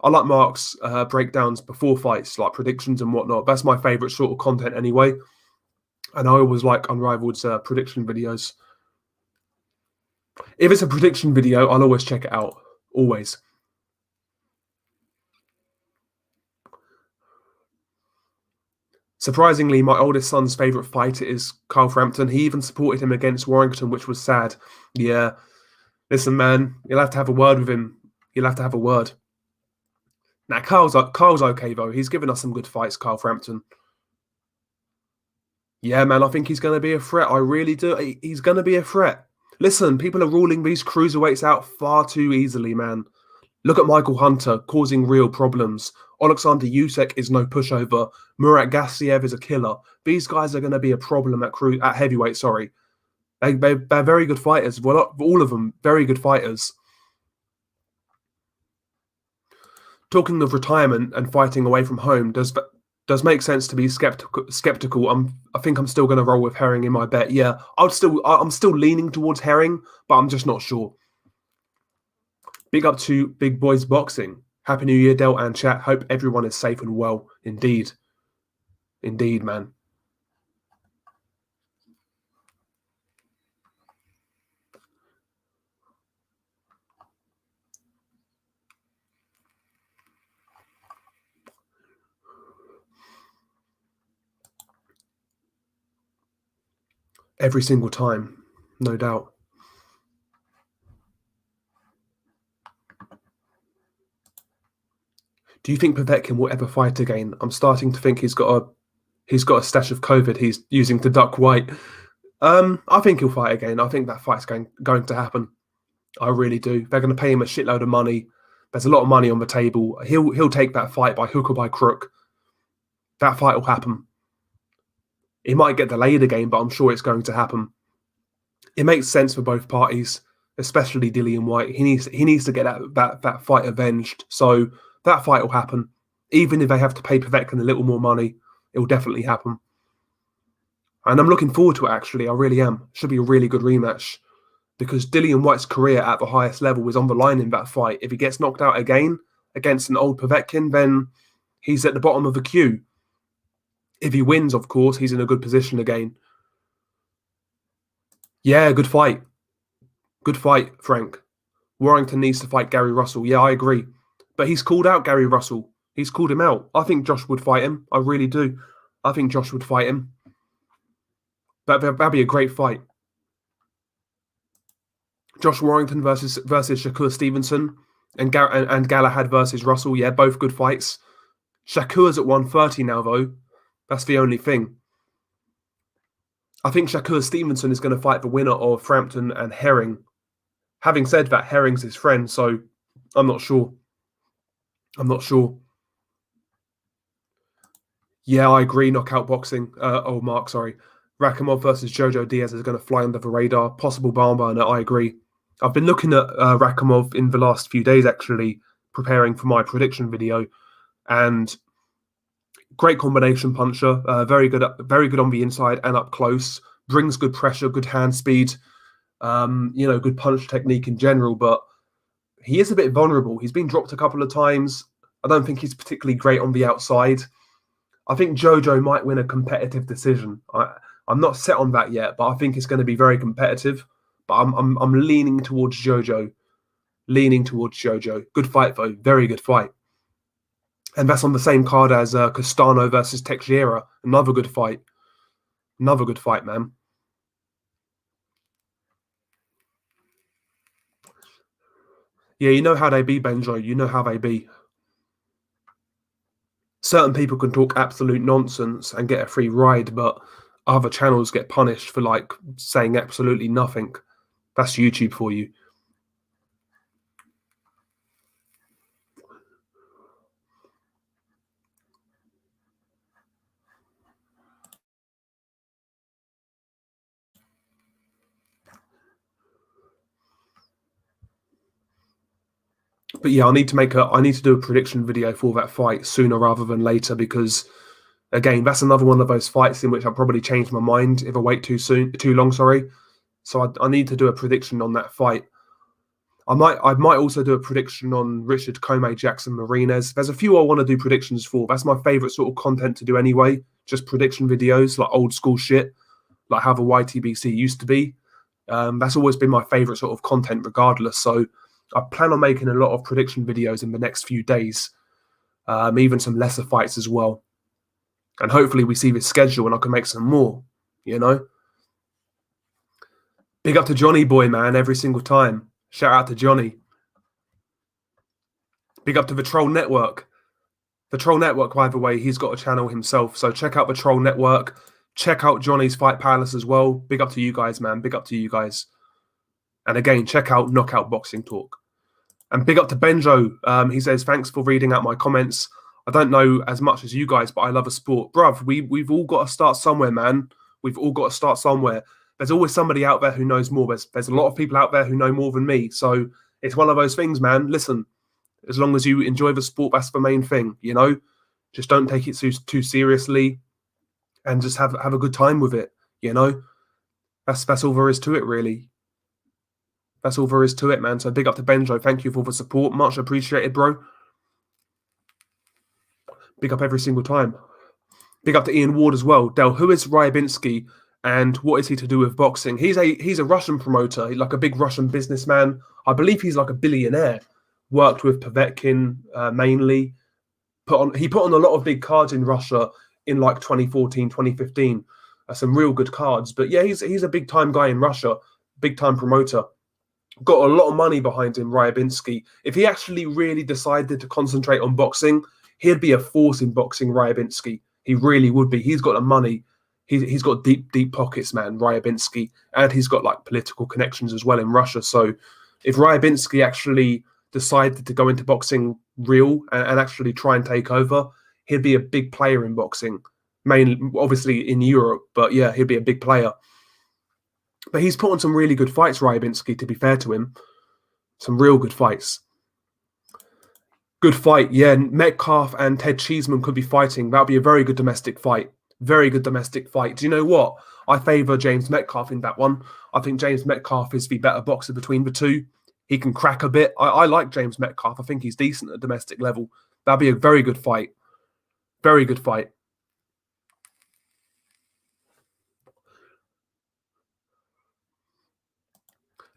like Mark's breakdowns before fights, like predictions and whatnot. That's my favourite sort of content anyway. And I always like Unrivaled's prediction videos. If it's a prediction video, I'll always check it out. Always. Surprisingly, my oldest son's favourite fighter is Carl Frampton. He even supported him against Warrington, which was sad. Yeah. Listen, man, you'll have to have a word with him. You'll have to have a word. Now, Carl's okay, though. He's given us some good fights, Carl Frampton. Yeah, man, I think he's going to be a threat. I really do. He's going to be a threat. Listen, people are ruling these cruiserweights out far too easily, man. Look at Michael Hunter causing real problems. Alexander Usyk is no pushover. Murat Gassiev is a killer. These guys are going to be a problem at heavyweight, sorry. They're very good fighters. Well, all of them, very good fighters. talking of retirement and fighting away from home, does make sense to be skeptical. I think I'm still going to roll with Herring in my bet. Yeah, I'm still leaning towards Herring, but I'm just not sure. Big up to Big Boys Boxing. Happy New Year, Del and chat. Hope everyone is safe and well. Indeed, man. Every single time, no doubt. Do you think Povetkin will ever fight again? I'm starting to think he's got a stash of COVID he's using to duck White. I think he'll fight again. I think that fight's going to happen. I really do. They're going to pay him a shitload of money. There's a lot of money on the table. He'll take that fight by hook or by crook. That fight will happen. It might get delayed again, but I'm sure it's going to happen. It makes sense for both parties, especially Dillian White. He needs to get that fight avenged. So that fight will happen. Even if they have to pay Povetkin a little more money, it will definitely happen. And I'm looking forward to it, actually. I really am. Should be a really good rematch. Because Dillian White's career at the highest level is on the line in that fight. If he gets knocked out again against an old Povetkin, then he's at the bottom of the queue. If he wins, of course, he's in a good position again. Yeah, good fight. Good fight, Frank. Warrington needs to fight Gary Russell. Yeah, I agree. But he's called out Gary Russell. He's called him out. I think Josh would fight him. I really do. I think Josh would fight him. That'd be a great fight. Josh Warrington versus Shakur Stevenson and Galahad versus Russell. Yeah, both good fights. Shakur's at 130 now, though. That's the only thing. I think Shakur Stevenson is going to fight the winner of Frampton and Herring. Having said that, Herring's his friend, so I'm not sure. Yeah, I agree. Knockout boxing. Mark, sorry. Rakhimov versus Jojo Diaz is going to fly under the radar. Possible barn burner. I agree. I've been looking at Rakhimov in the last few days, actually, preparing for my prediction video, and great combination puncher. Very good on the inside and up close. Brings good pressure, good hand speed. Good punch technique in general, but he is a bit vulnerable. He's been dropped a couple of times. I don't think he's particularly great on the outside. I think Jojo might win a competitive decision. I'm not set on that yet, but I think it's going to be very competitive. But I'm leaning towards Jojo. Good fight, though. Very good fight. And that's on the same card as Castano versus Teixeira. Another good fight. Man. Yeah, you know how they be, Benjo. You know how they be. Certain people can talk absolute nonsense and get a free ride, but other channels get punished for saying absolutely nothing. That's YouTube for you. But yeah, I need to do a prediction video for that fight sooner rather than later, because again, that's another one of those fights in which I'll probably change my mind if I wait too long. So I need to do a prediction on that fight. I might also do a prediction on Richard Comey, Jackson Martinez. There's a few I want to do predictions for. That's my favorite sort of content to do anyway. Just prediction videos, like old school shit, like how the YTBC used to be. That's always been my favorite sort of content regardless. So I plan on making a lot of prediction videos in the next few days, even some lesser fights as well. And hopefully we see this schedule and I can make some more, Big up to Johnny Boy, man, every single time. Shout out to Johnny. Big up to the Troll Network. The Troll Network, by the way, he's got a channel himself. So check out the Troll Network. Check out Johnny's Fight Palace as well. Big up to you guys, man. Big up to you guys. And again, check out Knockout Boxing Talk. And big up to Benjo. He says, thanks for reading out my comments. I don't know as much as you guys, but I love a sport. Bruv, we've all got to start somewhere, man. We've all got to start somewhere. There's always somebody out there who knows more. There's a lot of people out there who know more than me. So it's one of those things, man. Listen, As long as you enjoy the sport, that's the main thing, you know? Just don't take it too seriously and just have a good time with it, you know? That's all there is to it, really. That's all there is to it, man. So big up to Benjo. Thank you for the support. Much appreciated, bro. Big up every single time. Big up to Ian Ward as well. Del, who is Ryabinski and what is he to do with boxing? He's a Russian promoter, like a big Russian businessman. I believe he's like a billionaire. Worked with Povetkin mainly. He put on a lot of big cards in Russia in like 2014, 2015. Some real good cards. But yeah, he's a big time guy in Russia, big time promoter. Got a lot of money behind him, Ryabinski. If he actually really decided to concentrate on boxing, he'd be a force in boxing, Ryabinski. He really would be. He's got the money. He's got deep pockets, man, Ryabinski. And he's got like political connections as well in Russia. So if Ryabinski actually decided to go into boxing real and actually try and take over, he'd be a big player in boxing. Mainly, obviously, in Europe. But yeah, he'd be a big player. But he's put on some really good fights, Ryabinski, to be fair to him. Some real good fights. Good fight, yeah. Metcalf and Ted Cheeseman could be fighting. That would be a very good domestic fight. Very good domestic fight. Do you know what? I favour James Metcalf in that one. I think James Metcalf is the better boxer between the two. He can crack a bit. I like James Metcalf. I think he's decent at domestic level. That'd be a very good fight. Very good fight.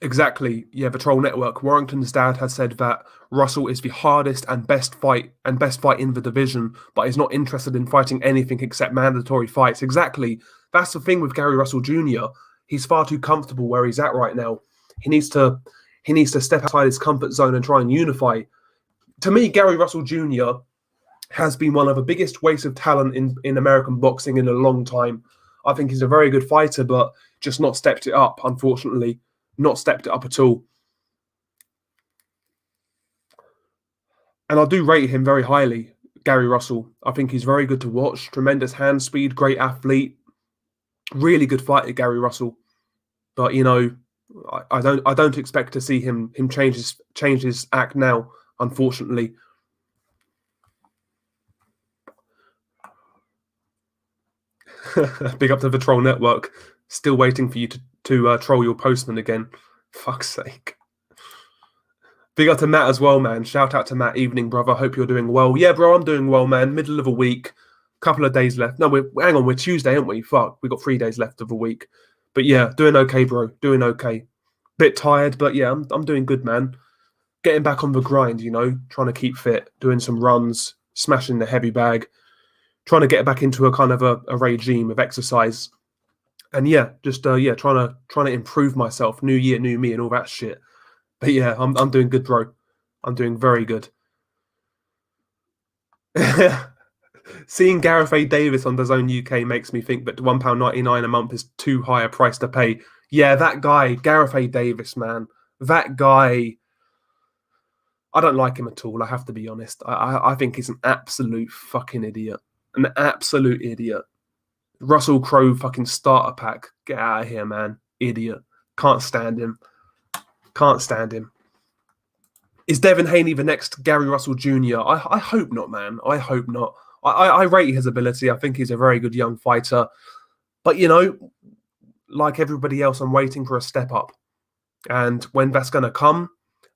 Exactly. Yeah, the Troll Network. Warrington's dad has said that Russell is the hardest and best fight in the division, but is not interested in fighting anything except mandatory fights. Exactly. That's the thing with Gary Russell Jr. He's far too comfortable where he's at right now. He needs to step outside his comfort zone and try and unify. To me, Gary Russell Jr. has been one of the biggest wastes of talent in American boxing in a long time. I think he's a very good fighter, but just not stepped it up, unfortunately. Not stepped it up at all. And I do rate him very highly, Gary Russell. I think he's very good to watch. Tremendous hand speed, great athlete. Really good fighter, Gary Russell. But, you know, I don't expect to see him change his act now, unfortunately. Big up to the Troll Network. Still waiting for you to troll your postman again. Fuck's sake. Big up to Matt as well, man. Shout out to Matt. Evening, brother. Hope you're doing well. Yeah, bro, I'm doing well, man. Middle of a week. Couple of days left. No, hang on. We're Tuesday, aren't we? Fuck. We got 3 days left of the week. But yeah, doing okay, bro. Doing okay. Bit tired, but yeah, I'm doing good, man. Getting back on the grind, you know. Trying to keep fit. Doing some runs. Smashing the heavy bag. Trying to get back into a kind of a regime of exercise. And yeah, just trying to improve myself. New year, new me, and all that shit. But yeah, I'm doing good, bro. I'm doing very good. Seeing Gareth A. Davis on DAZN UK makes me think that £1.99 a month is too high a price to pay. Yeah, that guy, Gareth A. Davis, man. That guy, I don't like him at all, I have to be honest. I think he's an absolute fucking idiot. An absolute idiot. Russell Crowe fucking starter pack. Get out of here, man. Idiot. Can't stand him. Can't stand him. Is Devin Haney the next Gary Russell Jr.? I hope not, man. I hope not. I rate his ability. I think he's a very good young fighter. But, you know, like everybody else, I'm waiting for a step up. And when that's going to come,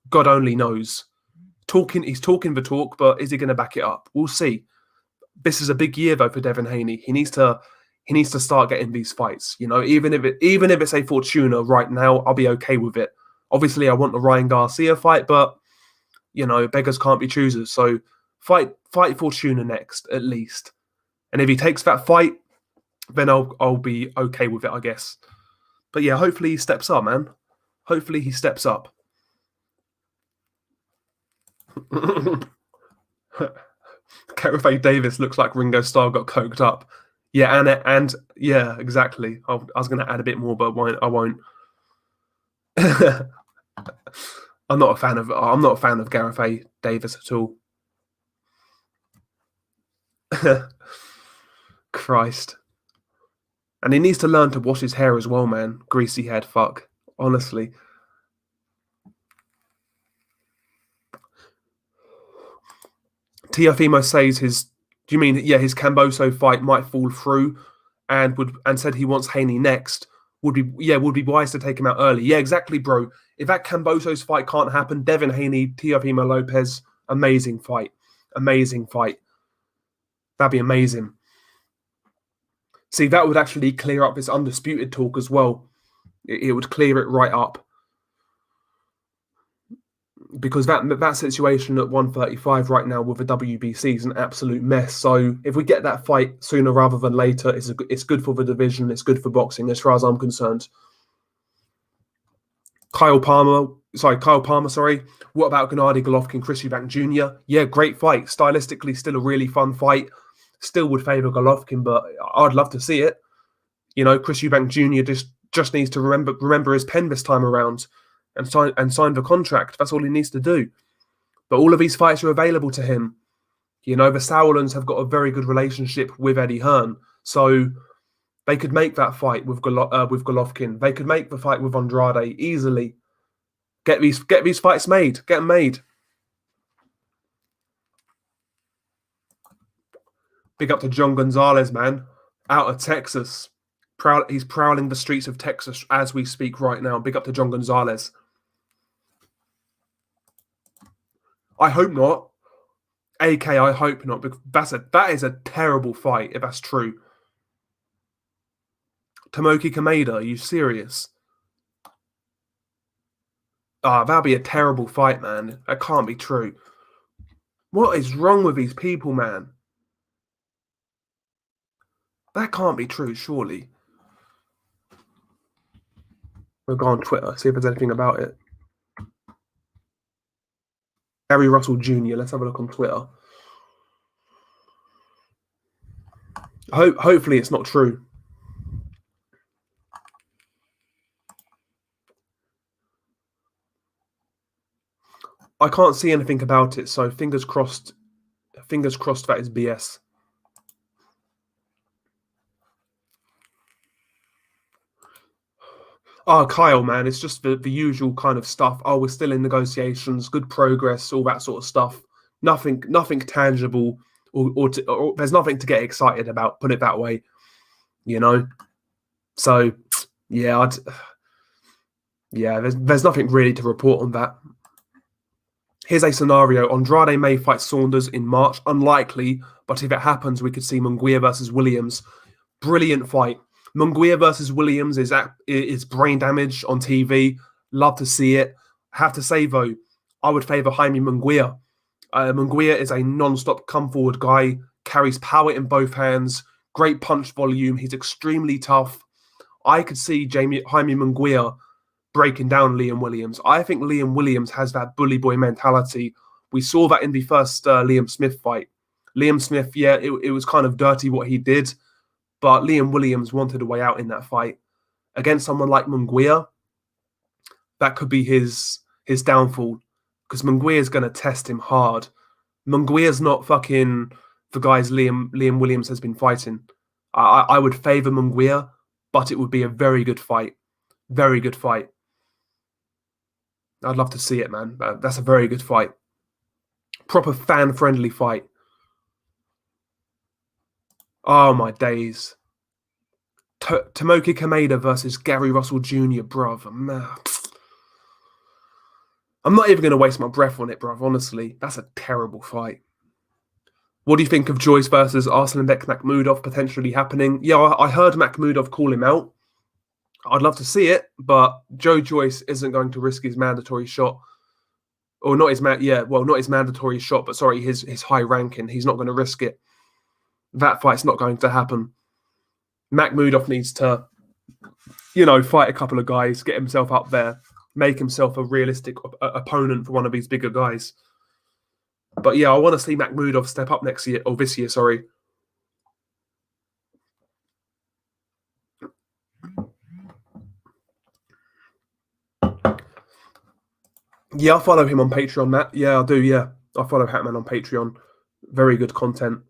God only knows. He's talking the talk, but is he going to back it up? We'll see. This is a big year, though, for Devin Haney. He needs to start getting these fights. You know, even if it's a Fortuna right now, I'll be okay with it. Obviously, I want the Ryan Garcia fight, but you know, beggars can't be choosers. So fight Fortuna next, at least. And if he takes that fight, then I'll be okay with it, I guess. But yeah, hopefully he steps up, man. Hopefully he steps up. Gareth A. Davis looks like Ringo Starr got coked up. Yeah, and yeah, exactly. I was going to add a bit more, but I won't. I'm not a fan of Gareth A. Davis at all. Christ. And he needs to learn to wash his hair as well, man. Greasy head fuck. Honestly. Teofimo says his. Do you mean his Camboso fight might fall through, and said he wants Haney next. Would be wise to take him out early. Yeah, exactly, bro. If that Camboso's fight can't happen, Devin Haney, Teofimo Lopez, amazing fight. Amazing fight. That'd be amazing. See, that would actually clear up this undisputed talk as well. It would clear it right up. Because that situation at 135 right now with the WBC is an absolute mess. So if we get that fight sooner rather than later, it's good for the division. It's good for boxing, as far as I'm concerned. Kyle Palmer. Sorry. What about Gennady Golovkin, Chris Eubank Jr.? Yeah, great fight. Stylistically, still a really fun fight. Still would favour Golovkin, but I'd love to see it. You know, Chris Eubank Jr. just needs to remember his pen this time around and sign the contract. That's all he needs to do. But all of these fights are available to him. You know, the Sauerlands have got a very good relationship with Eddie Hearn, so they could make that fight with Golovkin. They could make the fight with Andrade easily. Get these fights made. Get them made. Big up to John Gonzalez, man, out of Texas. He's prowling the streets of Texas as we speak right now. Big up to John Gonzalez. I hope not. AK, I hope not. Because that is a terrible fight if that's true. Tomoki Kameda, are you serious? That'd be a terrible fight, man. That can't be true. What is wrong with these people, man? That can't be true, surely. We'll go on Twitter, see if there's anything about it. Gary Russell Jr., let's have a look on Twitter. Hopefully it's not true. I can't see anything about it, so fingers crossed that is BS. Kyle, man, it's just the usual kind of stuff. We're still in negotiations, good progress, all that sort of stuff. Nothing tangible, or there's nothing to get excited about. Put it that way, you know. So, yeah, there's nothing really to report on that. Here's a scenario: Andrade may fight Saunders in March. Unlikely, but if it happens, we could see Munguia versus Williams. Brilliant fight. Munguia versus Williams is brain damage on TV. Love to see it. Have to say, though, I would favour Jaime Munguia. Munguia is a non-stop come-forward guy, carries power in both hands, great punch volume. He's extremely tough. I could see Jaime Munguia breaking down Liam Williams. I think Liam Williams has that bully boy mentality. We saw that in the first Liam Smith fight. Liam Smith, yeah, it was kind of dirty what he did, but Liam Williams wanted a way out in that fight. Against someone like Munguia, that could be his downfall, because Munguia is going to test him hard. Munguia's not fucking the guys Liam Williams has been fighting. I would favour Munguia, but it would be a very good fight. Very good fight. I'd love to see it, man. That's a very good fight. Proper fan-friendly fight. Oh, my days. Tomoki Kameda versus Gary Russell Jr., bruv. Man. I'm not even going to waste my breath on it, bruv. Honestly, that's a terrible fight. What do you think of Joyce versus Arslanbek Makhmudov potentially happening? Yeah, I heard Makhmudov call him out. I'd love to see it, but Joe Joyce isn't going to risk his mandatory shot. Or not his not his mandatory shot, but sorry, his high ranking. He's not going to risk it. That fight's not going to happen. Makhmudov needs to, fight a couple of guys, get himself up there, make himself a realistic opponent for one of these bigger guys. But yeah, I want to see Makhmudov step up this year, sorry. Yeah, I follow him on Patreon, Matt. Yeah, I do, yeah. I follow Hatman on Patreon. Very good content.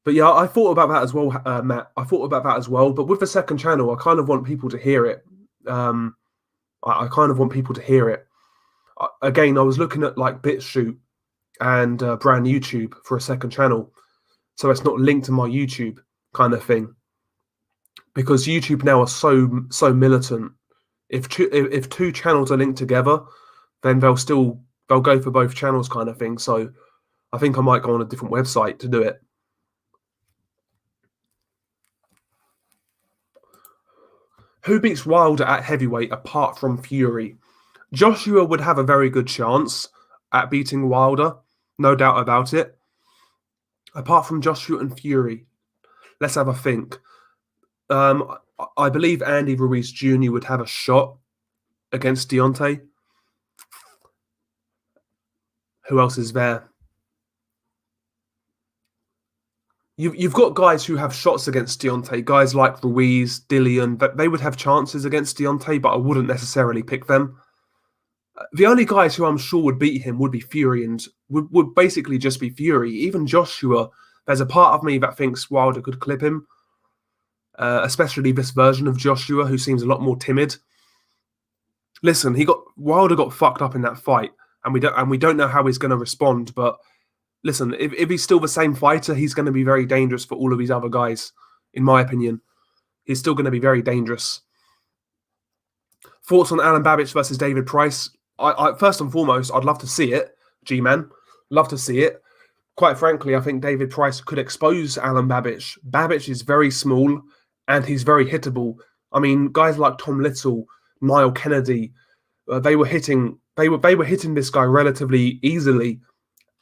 But yeah, I thought about that as well, Matt. I thought about that as well. But with the second channel, I kind of want people to hear it. I kind of want people to hear it. Again, I was looking at like BitShoot, and brand YouTube for a second channel, so it's not linked to my YouTube kind of thing. Because YouTube now are so militant. If two channels are linked together, then they'll go for both channels kind of thing. So I think I might go on a different website to do it. Who beats Wilder at heavyweight apart from Fury? Joshua would have a very good chance at beating Wilder, no doubt about it. Apart from Joshua and Fury, let's have a think. I believe Andy Ruiz Jr. would have a shot against Deontay. Who else is there? You've got guys who have shots against Deontay, guys like Ruiz, Dillian, but they would have chances against Deontay, but I wouldn't necessarily pick them. The only guys who I'm sure would beat him would be Fury, and would basically just be Fury. Even Joshua, there's a part of me that thinks Wilder could clip him, especially this version of Joshua, who seems a lot more timid. Listen, Wilder got fucked up in that fight, and we don't know how he's going to respond. But listen, if he's still the same fighter, he's going to be very dangerous for all of these other guys. In my opinion, he's still going to be very dangerous. Thoughts on Alan Babbage versus David Price? I first and foremost, I'd love to see it, G-Man. Love to see it. Quite frankly, I think David Price could expose Alan Babbage. Babbage is very small and he's very hittable. I mean, guys like Tom Little, Niall Kennedy, they were hitting this guy relatively easily.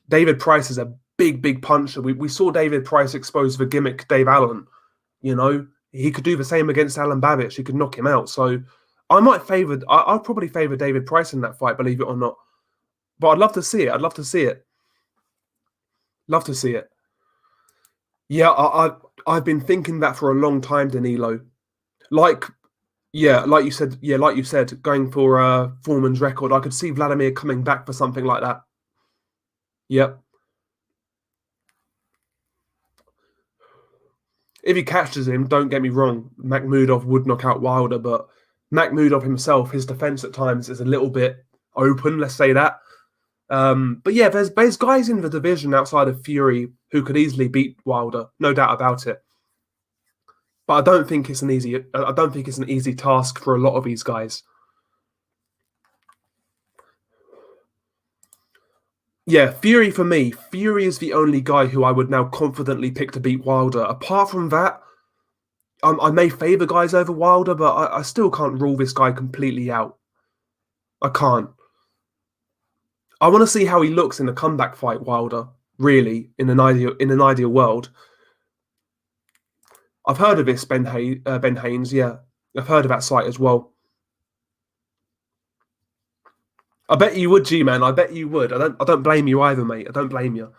David Price is a big puncher. We saw David Price expose the gimmick Dave Allen. You know, he could do the same against Alan Babbage. He could knock him out. So I'd probably favour David Price in that fight, believe it or not. But I'd love to see it. Love to see it. Yeah, I've been thinking that for a long time, Danilo. Like you said, going for Foreman's record, I could see Vladimir coming back for something like that. Yep. If he catches him, don't get me wrong, Makhmudov would knock out Wilder, but Makhmudov himself, his defense at times is a little bit open, let's say that. But yeah, there's guys in the division outside of Fury who could easily beat Wilder, no doubt about it. But I don't think it's an easy task for a lot of these guys. Yeah, Fury for me. Fury is the only guy who I would now confidently pick to beat Wilder. Apart from that, I may favour guys over Wilder, but I still can't rule this guy completely out. I can't. I want to see how he looks in a comeback fight, Wilder. Really, in an ideal world. I've heard of this, Ben Haynes. Yeah, I've heard of that site as well. I bet you would, G-Man. I bet you would. I don't blame you either, mate. I don't blame you.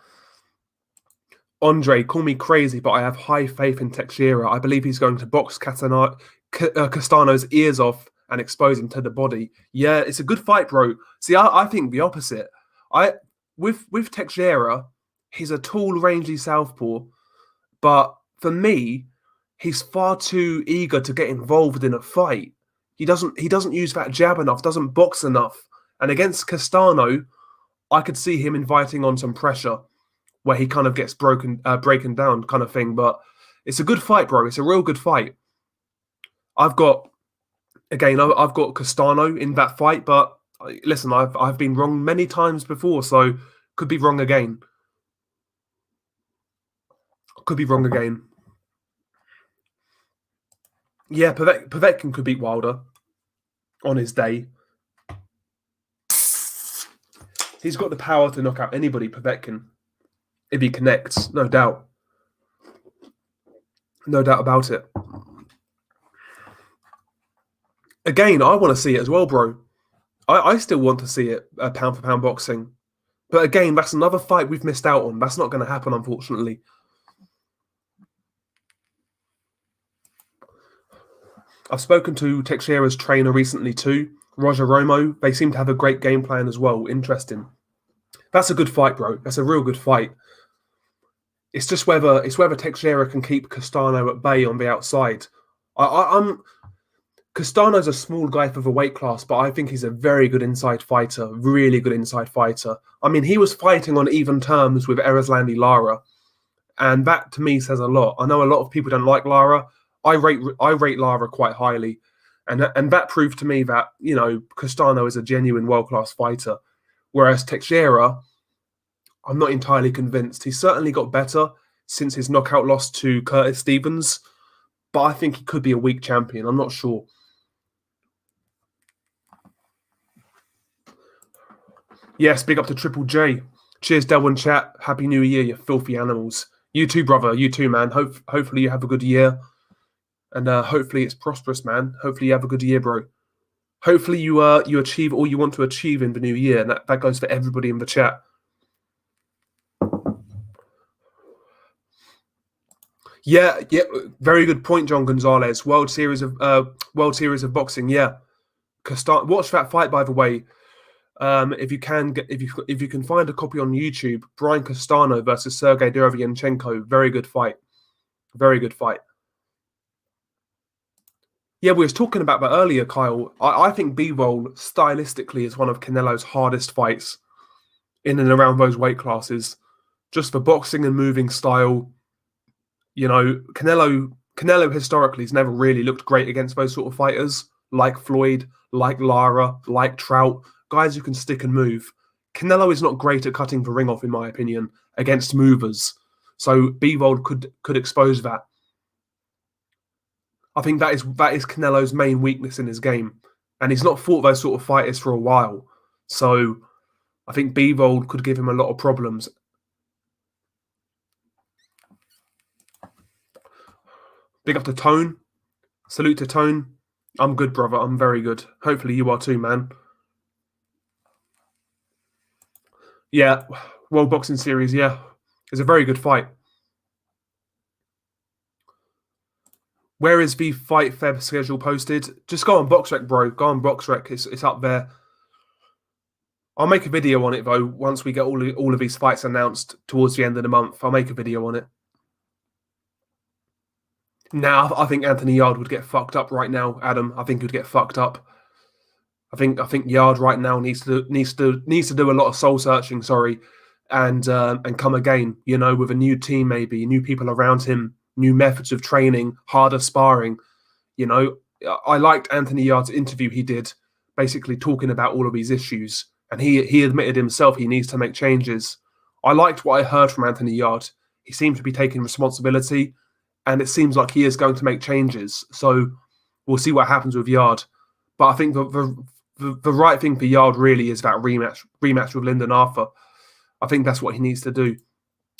Andre, call me crazy, but I have high faith in Teixeira. I believe he's going to box Castano's ears off and expose him to the body. Yeah, it's a good fight, bro. See, I think the opposite. With Teixeira, he's a tall, rangy southpaw, but for me, he's far too eager to get involved in a fight. He doesn't use that jab enough, doesn't box enough. And against Castano, I could see him inviting on some pressure where he kind of gets breaking down kind of thing. But it's a good fight, bro. It's a real good fight. I've got Castano in that fight, but listen, I've been wrong many times before, so could be wrong again. Yeah, Povetkin could beat Wilder on his day. He's got the power to knock out anybody, Povetkin, if he connects, no doubt. No doubt about it. Again, I want to see it as well, bro. I still want to see it, pound-for-pound boxing. But again, that's another fight we've missed out on. That's not going to happen, unfortunately. I've spoken to Teixeira's trainer recently too, Roger Romo. They seem to have a great game plan as well. Interesting. That's a good fight, bro. That's a real good fight. It's just whether Teixeira can keep Castano at bay on the outside. Castano's a small guy for the weight class, but I think he's a very good inside fighter, really good inside fighter. I mean, he was fighting on even terms with Erislandy Lara, and that to me says a lot. I know a lot of people don't like Lara. I rate Lara quite highly, and that proved to me that Castano is a genuine world class fighter, whereas Teixeira, I'm not entirely convinced. He's certainly got better since his knockout loss to Curtis Stevens, but I think he could be a weak champion. I'm not sure. Yes, big up to Triple J. Cheers, Delwyn chat. Happy New Year, you filthy animals. You too, brother. You too, man. Hopefully you have a good year. And hopefully it's prosperous, man. Hopefully you have a good year, bro. Hopefully you achieve all you want to achieve in the new year. And that goes for everybody in the chat. Yeah, very good point, John Gonzalez. World Series of Boxing. Yeah, watch that fight, by the way. If you can find a copy on YouTube, Brian Castano versus Sergey Derevyanchenko. Very good fight. Very good fight. Yeah, we was talking about that earlier, Kyle. I think B-Roll stylistically is one of Canelo's hardest fights in and around those weight classes. Just for boxing and moving style. Canelo historically has never really looked great against those sort of fighters, like Floyd, like Lara, like Trout, guys who can stick and move. Canelo is not great at cutting the ring off, in my opinion, against movers. So Bivol could expose that. I think that is Canelo's main weakness in his game, and he's not fought those sort of fighters for a while. So I think Bivol could give him a lot of problems. Big up to Tone. Salute to Tone. I'm good, brother. I'm very good. Hopefully you are too, man. Yeah, World Boxing Series, yeah. It's a very good fight. Where is the Fight Feb schedule posted? Just go on BoxRec, bro. Go on BoxRec. It's up there. I'll make a video on it, though, once we get all of these fights announced towards the end of the month. I'll make a video on it. Now, I think Anthony Yard would get fucked up right now, Adam. I think he'd get fucked up. I think Yard right now needs to do a lot of soul searching, and come again, with a new team, maybe new people around him, new methods of training, harder sparring. I liked Anthony Yard's interview he did, basically talking about all of these issues, and he admitted himself he needs to make changes. I liked what I heard from Anthony Yard. He seemed to be taking responsibility, and it seems like he is going to make changes. So we'll see what happens with Yard. But I think the right thing for Yard really is that rematch with Lyndon Arthur. I think that's what he needs to do.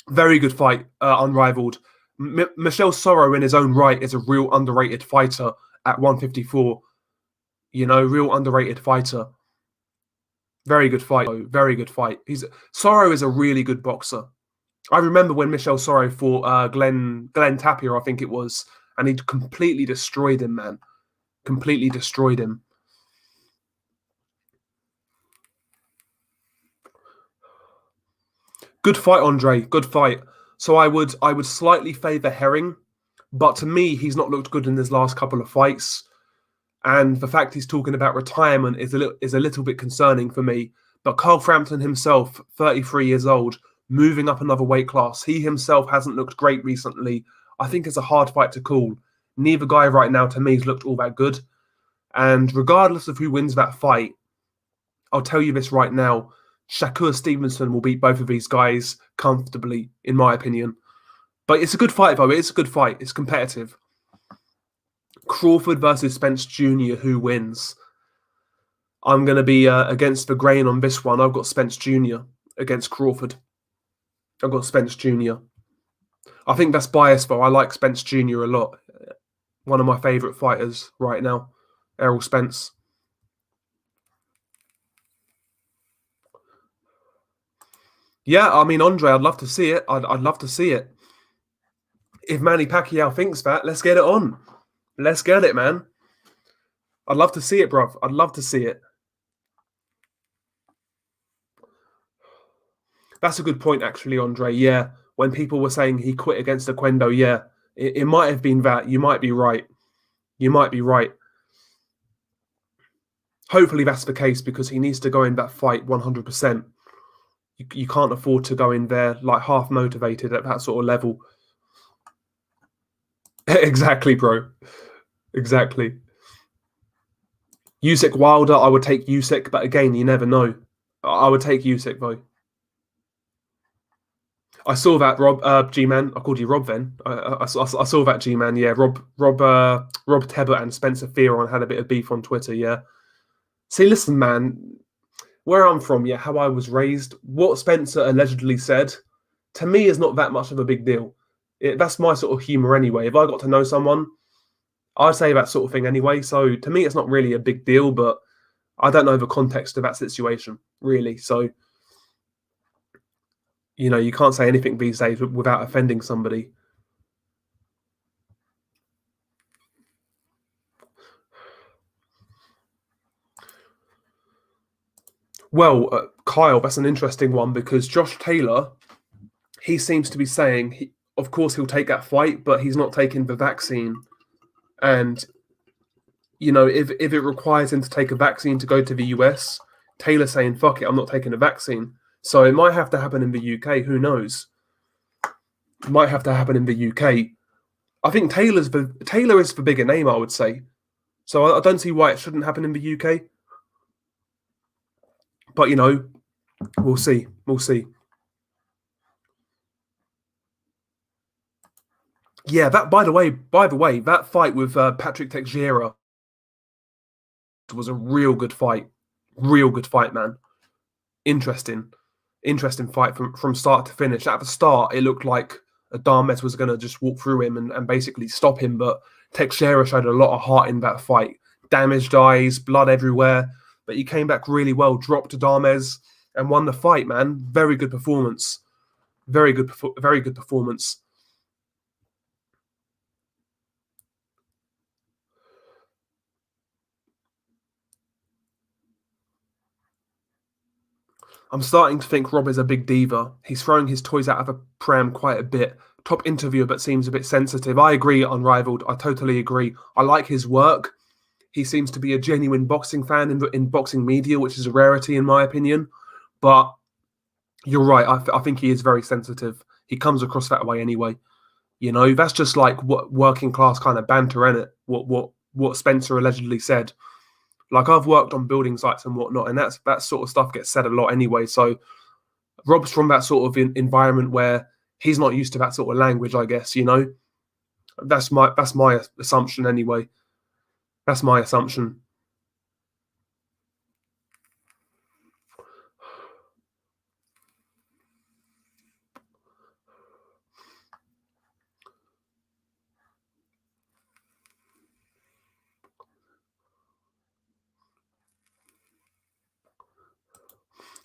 Very good fight, unrivaled. Michel Sorrow in his own right is a real underrated fighter at 154. Real underrated fighter. Very good fight. Very good fight. Sorrow is a really good boxer. I remember when Michel Sorrow fought Glenn Tapia, I think it was, and he completely destroyed him, man. Completely destroyed him. Good fight, Andre. Good fight. So I would slightly favour Herring, but to me, he's not looked good in his last couple of fights. And the fact he's talking about retirement is a little bit concerning for me. But Carl Frampton himself, 33 years old, moving up another weight class. He himself hasn't looked great recently. I think it's a hard fight to call. Neither guy right now, to me, has looked all that good. And regardless of who wins that fight, I'll tell you this right now, Shakur Stevenson will beat both of these guys comfortably, in my opinion. But it's a good fight, though. It's a good fight. It's competitive. Crawford versus Spence Jr., who wins? I'm going to be against the grain on this one. I've got Spence Jr. against Crawford. I've got Spence Jr. I think that's biased, though. I like Spence Jr. a lot. One of my favourite fighters right now, Errol Spence. Yeah, I mean, Andre, I'd love to see it. I'd love to see it. If Manny Pacquiao thinks that, let's get it on. Let's get it, man. I'd love to see it, bruv. I'd love to see it. That's a good point, actually, Andre. Yeah, when people were saying he quit against Oquendo, yeah, it might have been that. You might be right. You might be right. Hopefully that's the case because he needs to go in that fight 100%. You can't afford to go in there like half motivated at that sort of level. Exactly, bro. Exactly. Usyk Wilder, I would take Usyk, but again, you never know. I would take Usyk though. I saw that Rob G-Man. I called you Rob then. I saw that G-Man. Yeah, Rob Tebbett and Spencer Fearon had a bit of beef on Twitter. Yeah. See, listen, man. Where I'm from, yeah, how I was raised, what Spencer allegedly said, to me is not that much of a big deal. That's my sort of humour anyway. If I got to know someone, I'd say that sort of thing anyway. So to me, it's not really a big deal, but I don't know the context of that situation, really. So, you can't say anything these days without offending somebody. Well, Kyle, that's an interesting one because Josh Taylor, he seems to be saying, of course, he'll take that fight, but he's not taking the vaccine. And, if it requires him to take a vaccine to go to the US, Taylor's saying, fuck it, I'm not taking a vaccine. So it might have to happen in the UK. Who knows? It might have to happen in the UK. I think Taylor is the bigger name, I would say. So I don't see why it shouldn't happen in the UK. But, we'll see. We'll see. Yeah, that by the way, that fight with Patrick Teixeira was a real good fight. Real good fight, man. Interesting fight from start to finish. At the start, it looked like Adames was going to just walk through him and basically stop him, but Teixeira showed a lot of heart in that fight. Damaged eyes, blood everywhere, but he came back really well, dropped Adames and won the fight, man. Very good performance. Very good performance. I'm starting to think Rob is a big diva. He's throwing his toys out of the pram quite a bit. Top interviewer, but seems a bit sensitive. I agree, Unrivaled. I totally agree. I like his work. He seems to be a genuine boxing fan in boxing media, which is a rarity in my opinion. But you're right. I think he is very sensitive. He comes across that way anyway. That's just like what working class kind of banter, isn't it? What Spencer allegedly said. Like I've worked on building sites and whatnot, and that sort of stuff gets said a lot anyway. So Rob's from that sort of environment where he's not used to that sort of language, I guess. That's my assumption anyway. That's my assumption.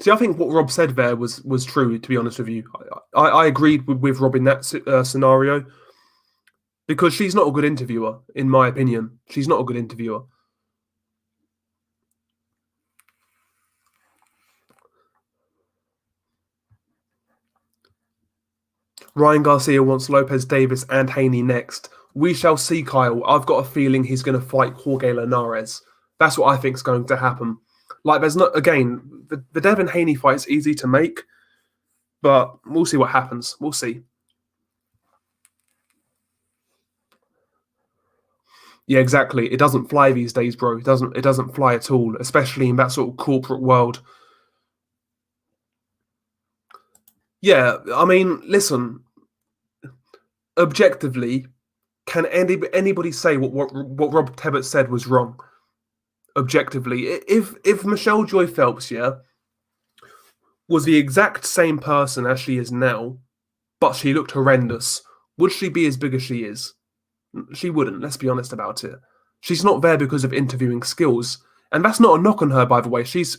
See, I think what Rob said there was true. To be honest with you, I agreed with Rob in that scenario because she's not a good interviewer, in my opinion. She's not a good interviewer. Ryan Garcia wants Lopez Davis and Haney next. We shall see, Kyle. I've got a feeling he's going to fight Jorge Linares. That's what I think is going to happen. Like, there's not, again, the Devin Haney fight's easy to make, but we'll see what happens. We'll see. Yeah, exactly. It doesn't fly these days, bro. It doesn't fly at all, especially in that sort of corporate world. Yeah, I mean, listen, objectively, can anybody say what Rob Tebbett said was wrong? Objectively, if Michelle Joy Phelps, yeah, was the exact same person as she is now, but she looked horrendous, would she be as big as she is? She wouldn't. Let's be honest about it. She's not there because of interviewing skills, and that's not a knock on her, by the way. She's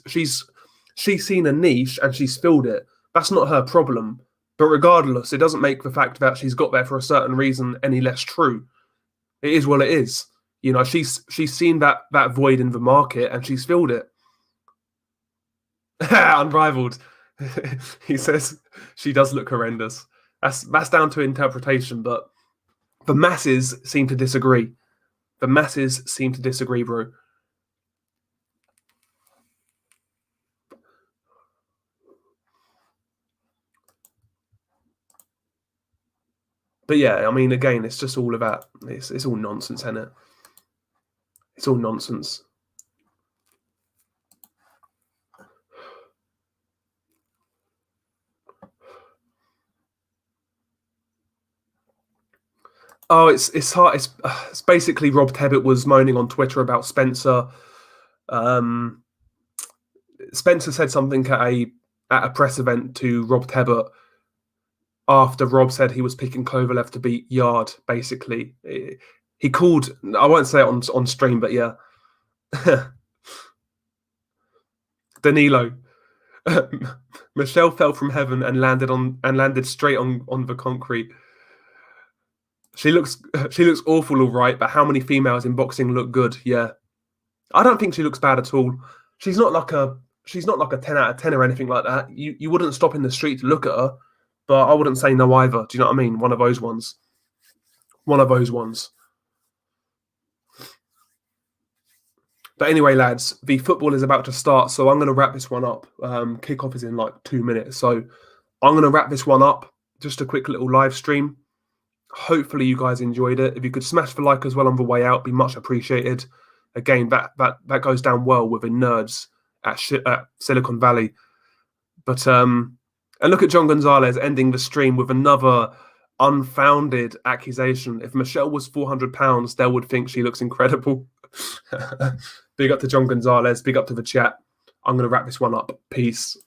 seen a niche and she's filled it. That's not her problem. But regardless, it doesn't make the fact that she's got there for a certain reason any less true. It is what it is. She's seen that void in the market and she's filled it. Unrivaled. He says she does look horrendous. That's down to interpretation, but the masses seem to disagree. The masses seem to disagree, bro. But yeah, I mean, again, it's just all about it's all nonsense, isn't it? It's all nonsense. Oh, it's hard. It's basically Rob Tebbett was moaning on Twitter about Spencer. Um, Spencer said something at a press event to Rob Tebbett after Rob said he was picking Kovalev to beat Yard. Basically, he called. I won't say it on stream, but yeah, Danilo. Michelle fell from heaven and landed straight on the concrete. She looks awful, all right. But how many females in boxing look good? Yeah, I don't think she looks bad at all. She's not like a 10 out of 10 or anything like that. You wouldn't stop in the street to look at her, but I wouldn't say no either. Do you know what I mean? One of those ones. One of those ones. But anyway, lads, the football is about to start, so I'm going to wrap this one up. Kickoff is in like 2 minutes, so I'm going to wrap this one up. Just a quick little live stream. Hopefully you guys enjoyed it. If you could smash the like as well on the way out, be much appreciated. Again, that goes down well with the nerds at Silicon Valley. But and look at John Gonzalez ending the stream with another unfounded accusation. If Michelle was £400, they would think she looks incredible. Big up to John Gonzalez. Big up to the chat. I'm going to wrap this one up. Peace.